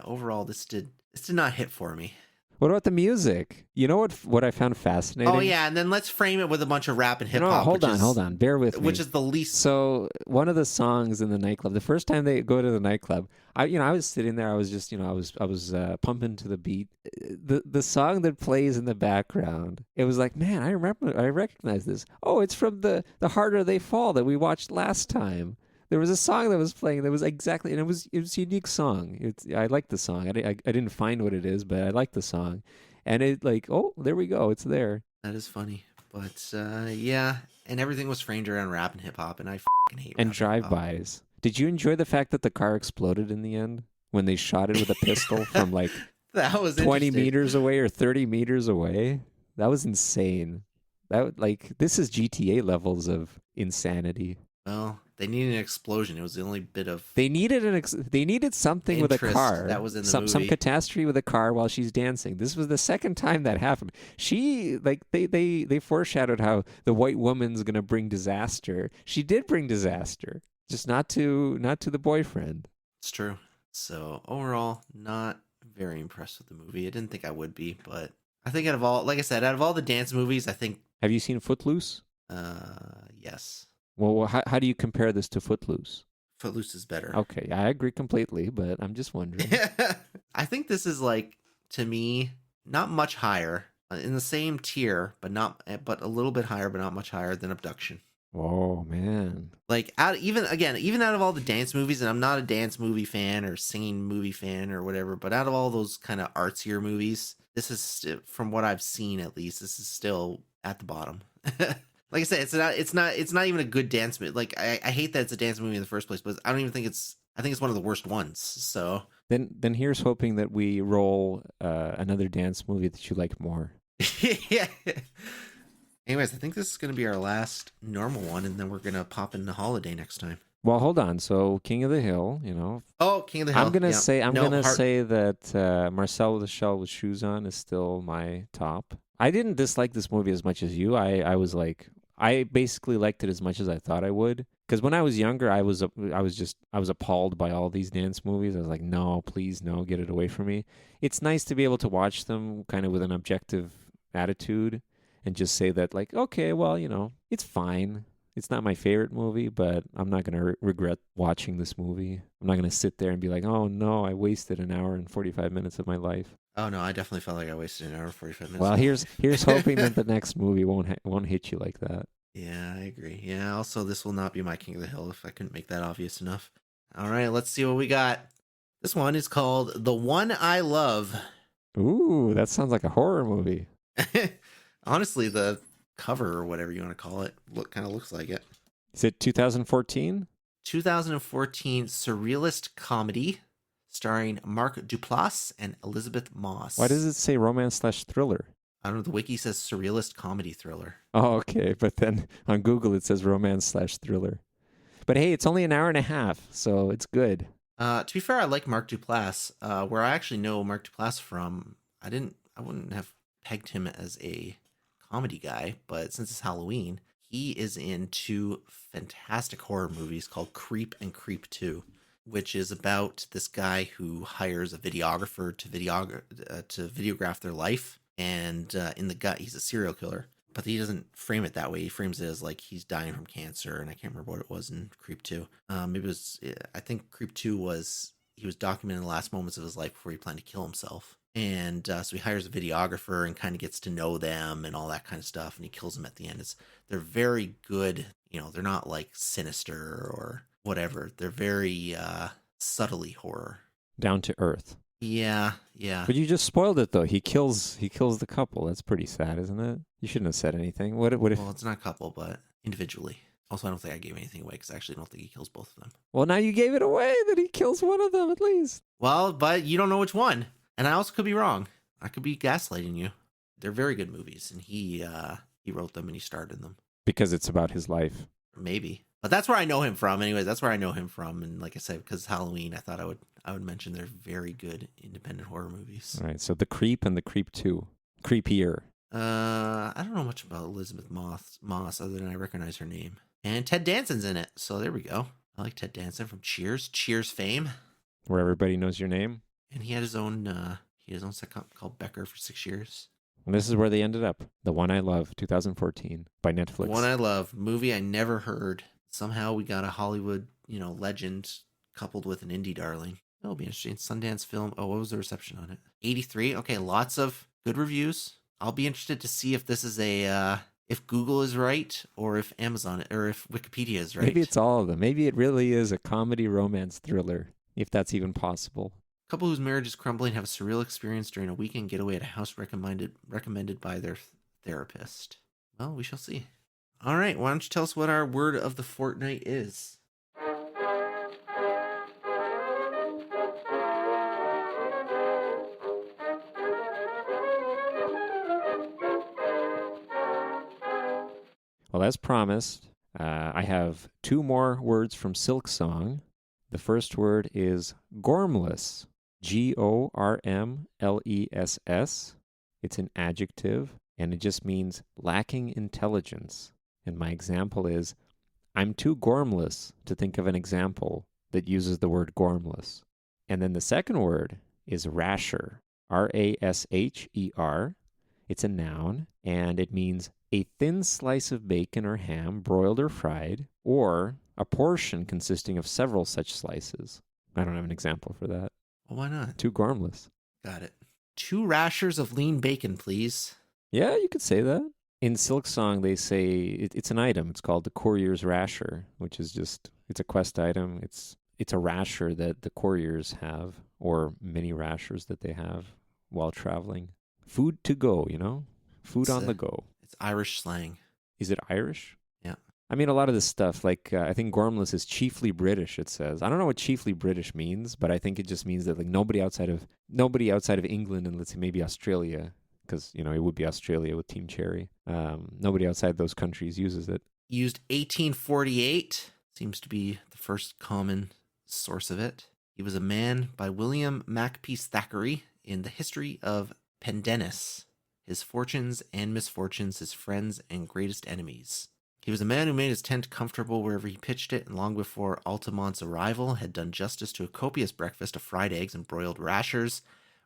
overall, this did not hit for me.
What about the music? You know what I found fascinating?
Oh, yeah, and then let's frame it with a bunch of rap and hip-hop.
Hold on. Bear with me.
Which is the least...
So, one of the songs in the nightclub, the first time they go to the nightclub, I was sitting there, I was just, I was pumping to the beat. The song that plays in the background, it was like, man, I recognize this. Oh, it's from the Harder They Fall that we watched last time. There was a song that was playing that was exactly, and it was a unique song. I liked the song. I didn't find what it is, but I liked the song. And it there we go. It's there.
That is funny. But and everything was framed around rap and hip hop, and I fucking hate rap
and drive-bys. Did you enjoy the fact that the car exploded in the end when they shot it with a pistol from like
that was
20 meters away or 30 meters away? That was insane. This is GTA levels of insanity.
Well, they needed an explosion. It was the only bit of
they needed something with a car
that was in the movie.
Some catastrophe with a car while she's dancing. This was the second time that happened. They foreshadowed how the white woman's gonna bring disaster. She did bring disaster, just not to the boyfriend.
It's true. So overall, not very impressed with the movie. I didn't think I would be, but I think out of all the dance movies, I think.
Have you seen Footloose?
Yes.
Well, how do you compare this to Footloose?
Footloose is better.
Okay, I agree completely, but I'm just wondering.
I think this is to me, not much higher, in the same tier, but a little bit higher, but not much higher than Abduction.
Oh man!
Even out of all the dance movies, and I'm not a dance movie fan or singing movie fan or whatever, but out of all those kind of artsier movies, this is from what I've seen at least, this is still at the bottom. Like I said, it's not even a good dance movie. Like I hate that it's a dance movie in the first place, but I don't even think I think it's one of the worst ones. So
then here's hoping that we roll another dance movie that you like more.
Yeah. Anyways, I think this is going to be our last normal one, and then we're going to pop into Holiday next time.
Well, hold on. So King of the Hill,
Oh, King of the Hill.
I'm gonna say that Marcel the Shell with Shoes On is still my top. I didn't dislike this movie as much as you. I basically liked it as much as I thought I would. Because when I was younger, I was appalled by all these dance movies. I was like, no, please, no, get it away from me. It's nice to be able to watch them kind of with an objective attitude and just say that, like, okay, well, it's fine. It's not my favorite movie, but I'm not going to regret watching this movie. I'm not going to sit there and be like, oh no, I wasted an hour and 45 minutes of my life.
Oh no, I definitely felt like I wasted an hour and 45 minutes.
Well, here's hoping that the next movie won't hit you like that.
Yeah, I agree. Yeah, also this will not be my King of the Hill if I couldn't make that obvious enough. All right, let's see what we got. This one is called The One I Love.
Ooh, that sounds like a horror movie.
Honestly, the cover or whatever you want to call it kind of looks like it.
Is it 2014?
2014 surrealist comedy starring Mark Duplass and Elizabeth Moss.
Why does it say romance/thriller?
I don't know. The wiki says surrealist comedy thriller.
Oh, okay. But then on Google it says romance/thriller. But hey, it's only an hour and a half, so it's good.
To be fair, I like Mark Duplass. Where I actually know Mark Duplass from, I wouldn't have pegged him as a comedy guy, but since it's Halloween, he is in two fantastic horror movies called Creep and Creep 2, which is about this guy who hires a videographer to videograph their life, and in the gut, he's a serial killer. But he doesn't frame it that way. He frames it as like he's dying from cancer, and I can't remember what it was in Creep 2. Maybe it was, I think Creep 2 was, he was documenting the last moments of his life before he planned to kill himself. And so he hires a videographer and kind of gets to know them and all that kind of stuff, and he kills them at the end. They're very good, they're not like sinister or whatever. They're very subtly horror.
Down to earth.
Yeah.
But you just spoiled it though. He kills the couple. That's pretty sad, isn't it? You shouldn't have said anything. What if?
Well, it's not a couple, but individually. Also, I don't think I gave anything away because I actually don't think he kills both of them.
Well, now you gave it away that he kills one of them at least.
Well, but you don't know which one, and I also could be wrong. I could be gaslighting you. They're very good movies, and he wrote them and he starred in them.
Because it's about his life.
Maybe. But that's where I know him from. Anyways, that's where I know him from. And like I said, because Halloween, I thought I would mention they're very good independent horror movies.
All right. So The Creep and The Creep 2. Creepier.
I don't know much about Elizabeth Moss other than I recognize her name. And Ted Danson's in it. So there we go. I like Ted Danson from Cheers fame.
Where everybody knows your name.
And he had his own sitcom called Becker for 6 years.
And this is where they ended up. The One I Love, 2014, by Netflix.
The One I Love, movie I never heard. Somehow we got a Hollywood, legend coupled with an indie darling. That'll be interesting. Sundance film. Oh, what was the reception on it? 83. Okay, lots of good reviews. I'll be interested to see if this is if Google is right or if Amazon or if Wikipedia is right.
Maybe it's all of them. Maybe it really is a comedy romance thriller, if that's even possible.
Couple whose marriage is crumbling have a surreal experience during a weekend getaway at a house recommended by their therapist. Well, we shall see. All right, why don't you tell us what our word of the fortnight is?
Well, as promised, I have 2 more words from Silk Song. The first word is gormless. Gormless. It's an adjective, and it just means lacking intelligence. And my example is, I'm too gormless to think of an example that uses the word gormless. And then the second word is rasher. Rasher. It's a noun, and it means a thin slice of bacon or ham, broiled or fried, or a portion consisting of several such slices. I don't have an example for that.
Well, why not?
Too gormless.
Got it. 2 rashers of lean bacon, please.
Yeah, you could say that. In Silk Song, they say it's an item. It's called the courier's rasher, which is it's a quest item. It's a rasher that the couriers have, or many rashers that they have while traveling. Food to go, Food on the go.
It's Irish slang.
Is it Irish?
Yeah.
I mean, a lot of this stuff, like I think gormless is chiefly British, it says. I don't know what chiefly British means, but I think it just means that like nobody outside of England and let's say maybe Australia, because, it would be Australia with Team Cherry. Nobody outside those countries uses it.
Used 1848. Seems to be the first common source of it. He was a man by William Makepeace Thackeray in The History of Pendennis. His fortunes and misfortunes, his friends and greatest enemies. He was a man who made his tent comfortable wherever he pitched it, and long before Altamont's arrival had done justice to a copious breakfast of fried eggs and broiled rashers,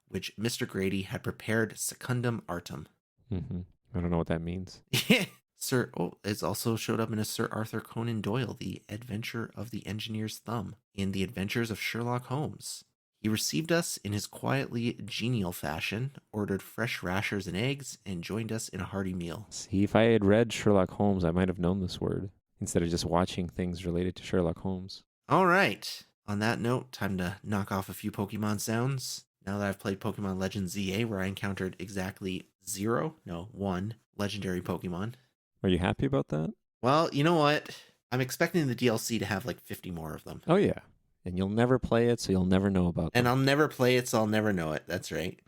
which Mr. Grady had prepared secundum artem.
Mm-hmm. I don't know what that means.
It's also showed up in a Sir Arthur Conan Doyle, The Adventure of the Engineer's Thumb, in The Adventures of Sherlock Holmes. He received us in his quietly genial fashion, ordered fresh rashers and eggs, and joined us in a hearty meal.
See, if I had read Sherlock Holmes, I might have known this word, instead of just watching things related to Sherlock Holmes.
All right. On that note, time to knock off a few Pokemon sounds. Now that I've played Pokemon Legends ZA, where I encountered exactly 1 legendary Pokemon.
Are you happy about that?
Well, you know what? I'm expecting the DLC to have like 50 more of them.
Oh yeah, and you'll never play it, so you'll never know about
And
them.
I'll never play it, so I'll never know it. That's right.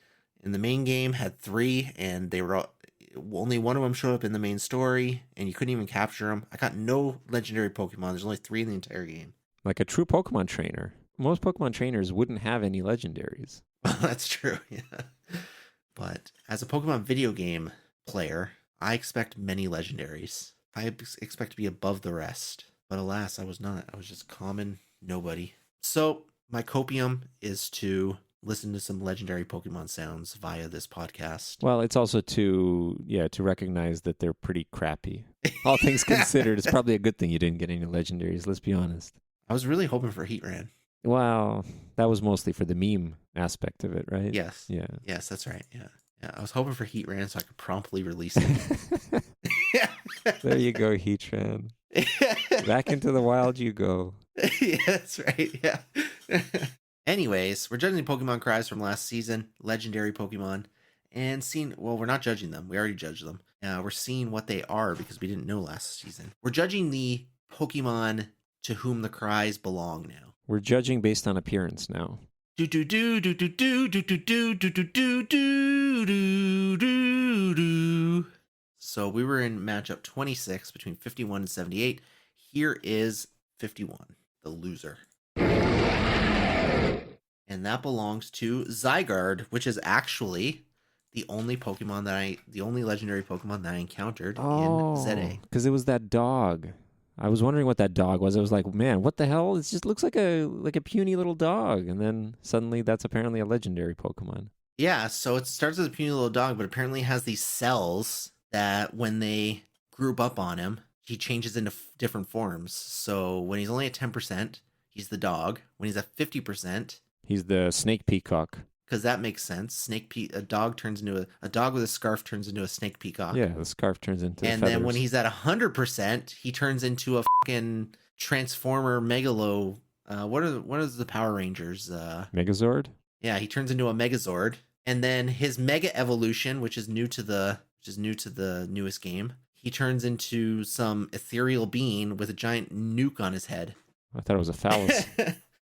And the main game had 3, and they were only one of them showed up in the main story, and you couldn't even capture them. I got no legendary Pokemon. There's only 3 in the entire game.
Like a true Pokemon trainer. Most Pokemon trainers wouldn't have any legendaries.
That's true, yeah. But as a Pokemon video game player, I expect many legendaries. I expect to be above the rest. But alas, I was not. I was just common nobody. So my copium is to listen to some legendary Pokemon sounds via this podcast.
Well, it's also to recognize that they're pretty crappy. All things considered, it's probably a good thing you didn't get any legendaries, let's be honest.
I was really hoping for Heatran.
Well, that was mostly for the meme aspect of it, right?
Yes.
Yeah.
Yes, that's right. Yeah. Yeah. I was hoping for Heatran so I could promptly release it.
There you go, Heatran. Back into the wild you go.
Yeah, that's right. Yeah. Anyways, we're judging the Pokemon cries from last season, legendary Pokemon, and seeing, well, we're not judging them. We already judged them. We're seeing what they are because we didn't know last season. We're judging the Pokemon to whom the cries belong now.
We're judging based on appearance now.
Do do do do do do do do do do do do do do do do. So we were in matchup 26 between 51 and 78. Here is 51, the loser. And that belongs to Zygarde, which is actually the only legendary Pokemon that I encountered in ZA.
Because it was that dog. I was wondering what that dog was. I was like, man, what the hell? It just looks like a puny little dog. And then suddenly that's apparently a legendary Pokemon.
Yeah, so it starts as a puny little dog, but apparently has these cells that when they group up on him, he changes into different forms. So when he's only at 10%, he's the dog. When he's at 50%,
he's the snake peacock.
Because that makes sense. A dog with a scarf turns into a snake peacock.
Yeah, the scarf turns into
and
feathers.
Then when he's at 100%, he turns into a fucking Transformer Megalo. What are the Power Rangers?
Megazord?
Yeah, he turns into a Megazord. And then his Mega Evolution, which is new to the newest game, he turns into some ethereal being with a giant nuke on his head.
I thought it was a phallus.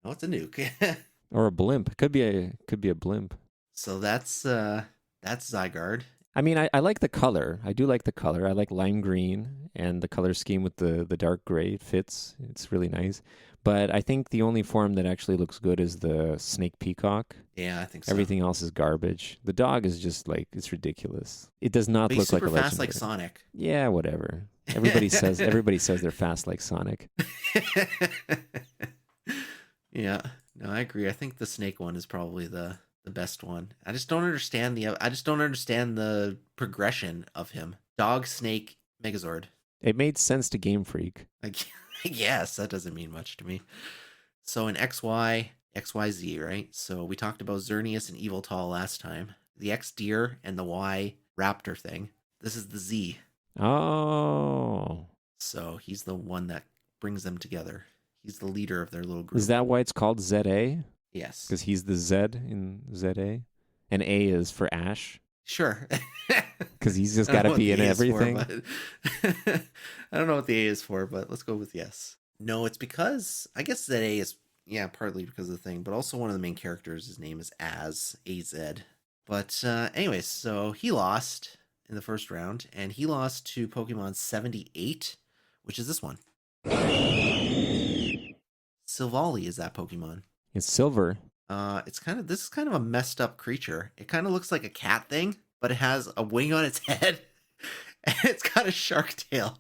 Oh, it's a nuke.
Or a blimp. It could be a blimp.
So that's Zygarde.
I mean, I like the color. I do like the color. I like lime green and the color scheme with the dark gray. It fits. It's really nice. But I think the only form that actually looks good is the snake peacock.
Yeah, I think so.
Everything else is garbage. The dog is just like, it's ridiculous. It does not look like a legendary.
Super fast like Sonic.
Yeah, whatever. Everybody says they're fast like Sonic.
Yeah. No, I agree. I think the snake one is probably the best one. I just don't understand the progression of him. Dog, snake, Megazord.
It made sense to Game Freak.
Yes, that doesn't mean much to me. So in XYZ, right? So we talked about Xerneas and Eviltal last time. The X deer and the Y raptor thing. This is the Z.
Oh.
So he's the one that brings them together. He's the leader of their little group.
Is that why it's called ZA?
Yes.
Because he's the Z in ZA? And A is for Ash?
Sure.
Because he's just got to be in everything.
I don't know what the A is for, but let's go with yes. No, it's because, I guess ZA is, partly because of the thing, but also one of the main characters, his name is AZ. But anyways, so he lost in the first round, and he lost to Pokemon 78, which is this one. Silvally is that Pokemon.
It's silver.
This is kind of a messed up creature. It kind of looks like a cat thing, but it has a wing on its head, and it's got a shark tail.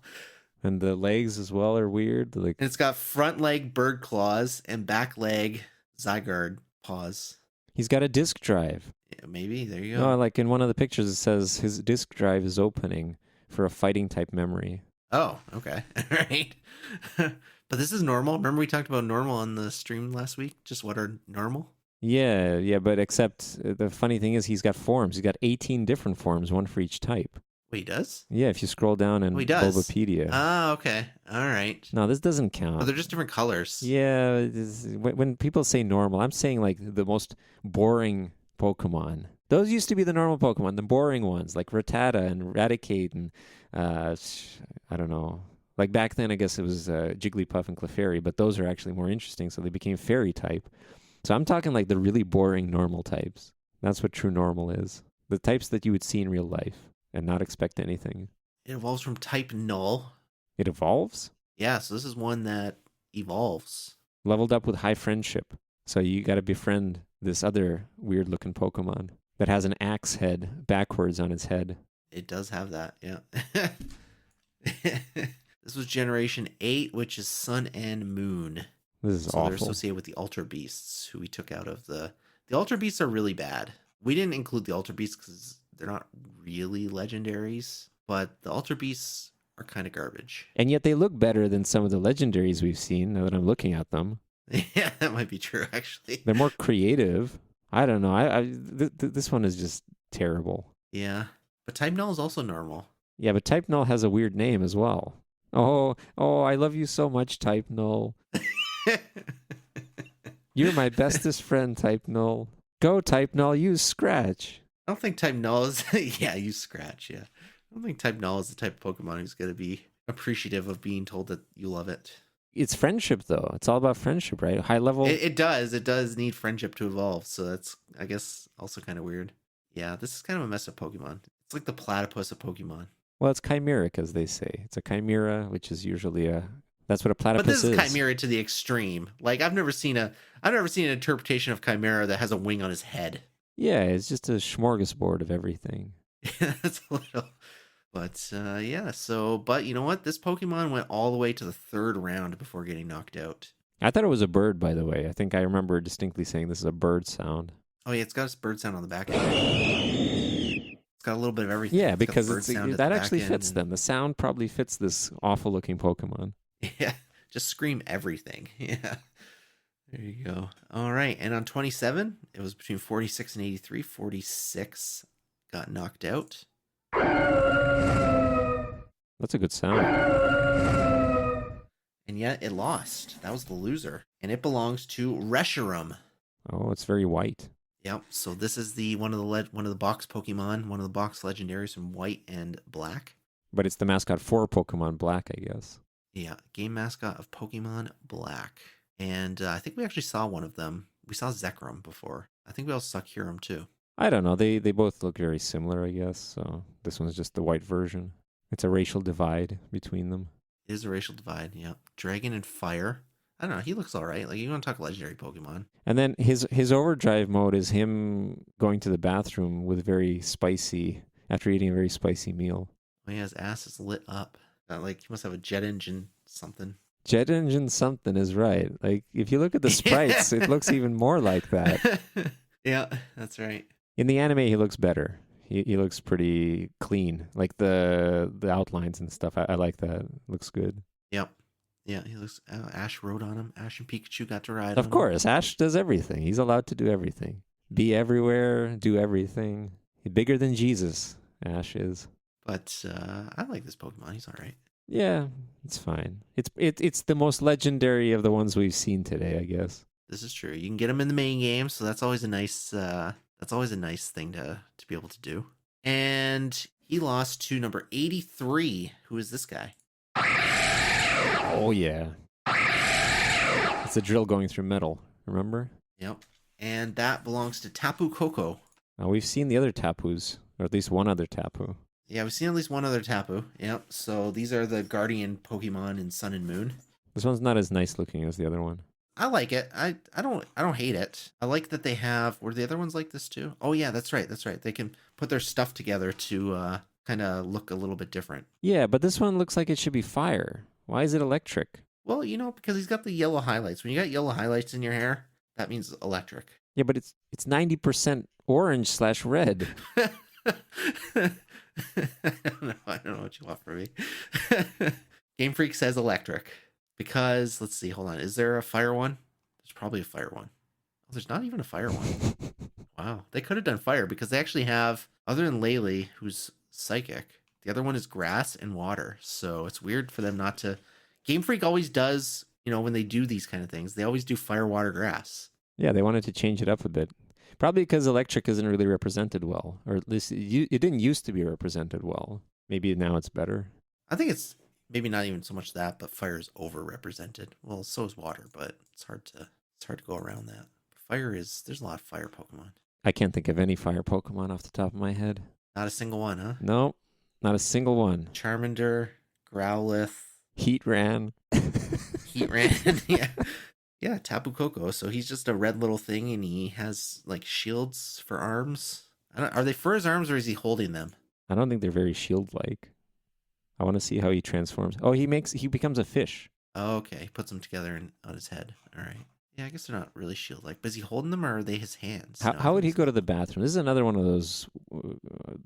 And the legs as well are weird.
And it's got front leg bird claws and back leg Zygarde paws.
He's got a disk drive.
Yeah, maybe. There you go.
No, like in one of the pictures it says his disk drive is opening for a fighting type memory.
Oh, okay. All right. But this is normal. Remember we talked about normal on the stream last week? Just what are normal?
Yeah, but except the funny thing is he's got forms. He's got 18 different forms, one for each type.
Wait, he does?
Yeah, if you scroll down in Bulbapedia.
Ah, okay. All right.
No, this doesn't count.
Oh, they're just different colors.
Yeah, when people say normal, I'm saying like the most boring Pokemon. Those used to be the normal Pokemon, the boring ones like Rattata and Raticate and I don't know. Like back then, I guess it was Jigglypuff and Clefairy, but those are actually more interesting, so they became fairy type. So I'm talking like the really boring normal types. That's what true normal is. The types that you would see in real life and not expect anything.
It evolves from type null.
It evolves?
Yeah, so this is one that evolves.
Leveled up with high friendship. So you got to befriend this other weird looking Pokemon that has an axe head backwards on its head.
It does have that, yeah. This was Generation 8, which is Sun and Moon.
This is
so
awful.
They're associated with the Ultra Beasts, who we took out of the... The Ultra Beasts are really bad. We didn't include the Ultra Beasts because they're not really legendaries, but the Ultra Beasts are kind of garbage.
And yet they look better than some of the legendaries we've seen now that I'm looking at them.
Yeah, that might be true, actually.
They're more creative. I don't know. This one is just terrible.
Yeah, but Type Null is also normal.
Yeah, but Type Null has a weird name as well. Oh, I love you so much, Type Null. You're my bestest friend, Type Null. Go, Type Null, use Scratch.
I don't think Type Null is... yeah, use Scratch, yeah. I don't think Type Null is the type of Pokemon who's going to be appreciative of being told that you love it.
It's friendship, though. It's all about friendship, right? High level.
It does. It does need friendship to evolve. So that's, I guess, also kind of weird. Yeah, this is kind of a mess of Pokemon. It's like the platypus of Pokemon.
Well, it's chimeric, as they say. It's a chimera, which is usually that's what a platypus
is. But this
is.
is chimera to the extreme. Like I've never seen an interpretation of chimera that has a wing on his head.
Yeah, it's just a smorgasbord of everything.
That's a little. But yeah, but you know what? This Pokemon went all the way to the 3rd round before getting knocked out.
I thought it was a bird, by the way. I think I remember distinctly saying this is a bird sound.
Oh yeah, it's got a bird sound on the back end. It's got a little bit of everything.
Yeah, because that actually fits them. The sound probably fits this awful looking Pokemon.
Yeah, just scream everything. Yeah. There you go. All right, and on 27, it was between 46 and 83. 46 got knocked out.
That's a good sound.
And yet it lost. That was the loser. And it belongs to Reshiram.
Oh, it's very white.
Yep. So this is one of the box Pokemon, one of the box legendaries from White and Black.
But it's the mascot for Pokemon Black, I guess.
Yeah, game mascot of Pokemon Black. And I think we actually saw one of them. We saw Zekrom before. I think we also saw Kyurem too.
I don't know. They both look very similar, I guess. So this one's just the white version. It's a racial divide between them.
It is a racial divide, yeah. Dragon and Fire. I don't know. He looks all right. Like, you want to talk legendary Pokemon.
And then his overdrive mode is him going to the bathroom with after eating a very spicy meal.
Oh, yeah, his ass is lit up. Like, he must have a jet engine something.
Jet engine something is right. Like, if you look at the sprites, it looks even more like that.
Yeah, that's right.
In the anime, he looks better. He looks pretty clean. Like the outlines and stuff. I like that. Looks good.
Yep. Yeah, he looks... Ash rode on him. Ash and Pikachu got to ride on him.
Of course, Ash does everything. He's allowed to do everything. Be everywhere, do everything. He's bigger than Jesus, Ash is.
But I like this Pokemon. He's all right.
Yeah, it's fine. It's the most legendary of the ones we've seen today, I guess.
This is true. You can get him in the main game, so that's always a nice thing to be able to do. And he lost to number 83. Who is this guy?
Oh yeah. It's a drill going through metal, remember?
Yep. And that belongs to Tapu Koko.
Now we've seen the other Tapus, or at least one other Tapu.
Yeah, we've seen at least one other Tapu. Yep. So these are the guardian Pokemon in Sun and Moon.
This one's not as nice looking as the other one.
I like it. I don't hate it. I like that they have... Were the other ones like this too? Oh yeah, that's right. They can put their stuff together to kind of look a little bit different.
Yeah, but this one looks like it should be fire. Why is it electric?
Well, because he's got the yellow highlights. When you got yellow highlights in your hair, that means electric.
Yeah, but it's 90% orange/red.
I don't know what you want from me. Game Freak says electric. Because, let's see, hold on. Is there a fire one? There's probably a fire one. Oh, there's not even a fire one. Wow. They could have done fire because they actually have, other than Laylee, who's psychic, the other one is grass and water. So it's weird for them not to... Game Freak always does, when they do these kind of things, they always do fire, water, grass.
Yeah, they wanted to change it up a bit. Probably because electric isn't really represented well. Or at least it didn't used to be represented well. Maybe now it's better.
I think it's maybe not even so much that, but fire is overrepresented. Well, so is water, but it's hard to go around that. Fire is there's a lot of fire Pokemon.
I can't think of any fire Pokemon off the top of my head.
Not a single one, huh?
Nope, not a single one.
Charmander, Growlithe,
Heat ran.
Heatran, yeah. Yeah, Tapu Koko. So he's just a red little thing and he has like shields for arms. Are they for his arms or is he holding them?
I don't think they're very shield-like. I want to see how he transforms. Oh, he becomes a fish.
Oh, okay. He puts them together and on his head. All right. Yeah, I guess they're not really shield like. But is he holding them or are they his hands?
How would he go to the bathroom? This is another one of those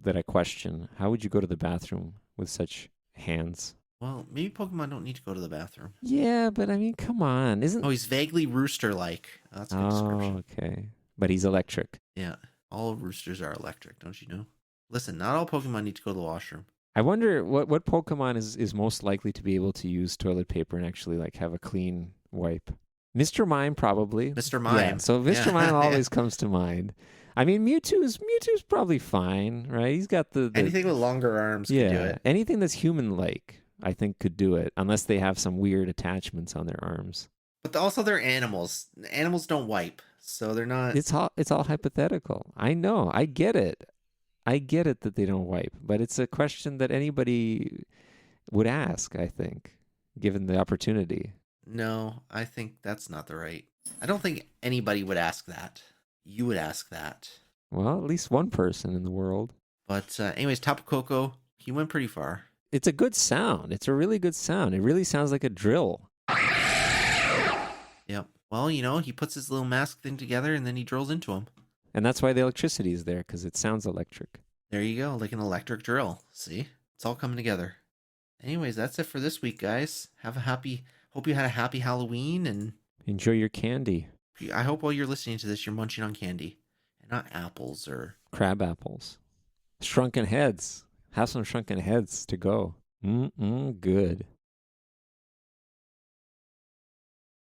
that I question. How would you go to the bathroom with such hands?
Well, maybe Pokemon don't need to go to the bathroom.
Yeah, but I mean, come on.
Oh, he's vaguely rooster-like. Oh, that's a good description.
Okay. But he's electric.
Yeah, all roosters are electric, don't you know? Listen, not all Pokemon need to go to the washroom.
I wonder what Pokemon is most likely to be able to use toilet paper and actually like have a clean wipe. Mr. Mime probably.
Mr. Mime.
Yeah, so Mr. Mime always comes to mind. I mean, Mewtwo's probably fine, right? He's got the
anything with longer arms can do it.
Anything that's human-like, I think, could do it, unless they have some weird attachments on their arms.
But also they're animals. Animals don't wipe, so they're not.
It's all hypothetical. I know. I get it. I get it that they don't wipe, but it's a question that anybody would ask, I think, given the opportunity.
No, I think that's not the right. I don't think anybody would ask that. You would ask that.
Well, at least one person in the world.
But anyways, Tapu Koko, he went pretty far.
It's a good sound. It's a really good sound. It really sounds like a drill.
Yep. Well, he puts his little mask thing together and then he drills into him.
And that's why the electricity is there, because it sounds electric.
There you go, like an electric drill. See? It's all coming together. Anyways, that's it for this week, guys. Hope you had a happy Halloween and
enjoy your candy.
I hope while you're listening to this, you're munching on candy and not apples or
crab apples. Shrunken heads. Have some shrunken heads to go. Good.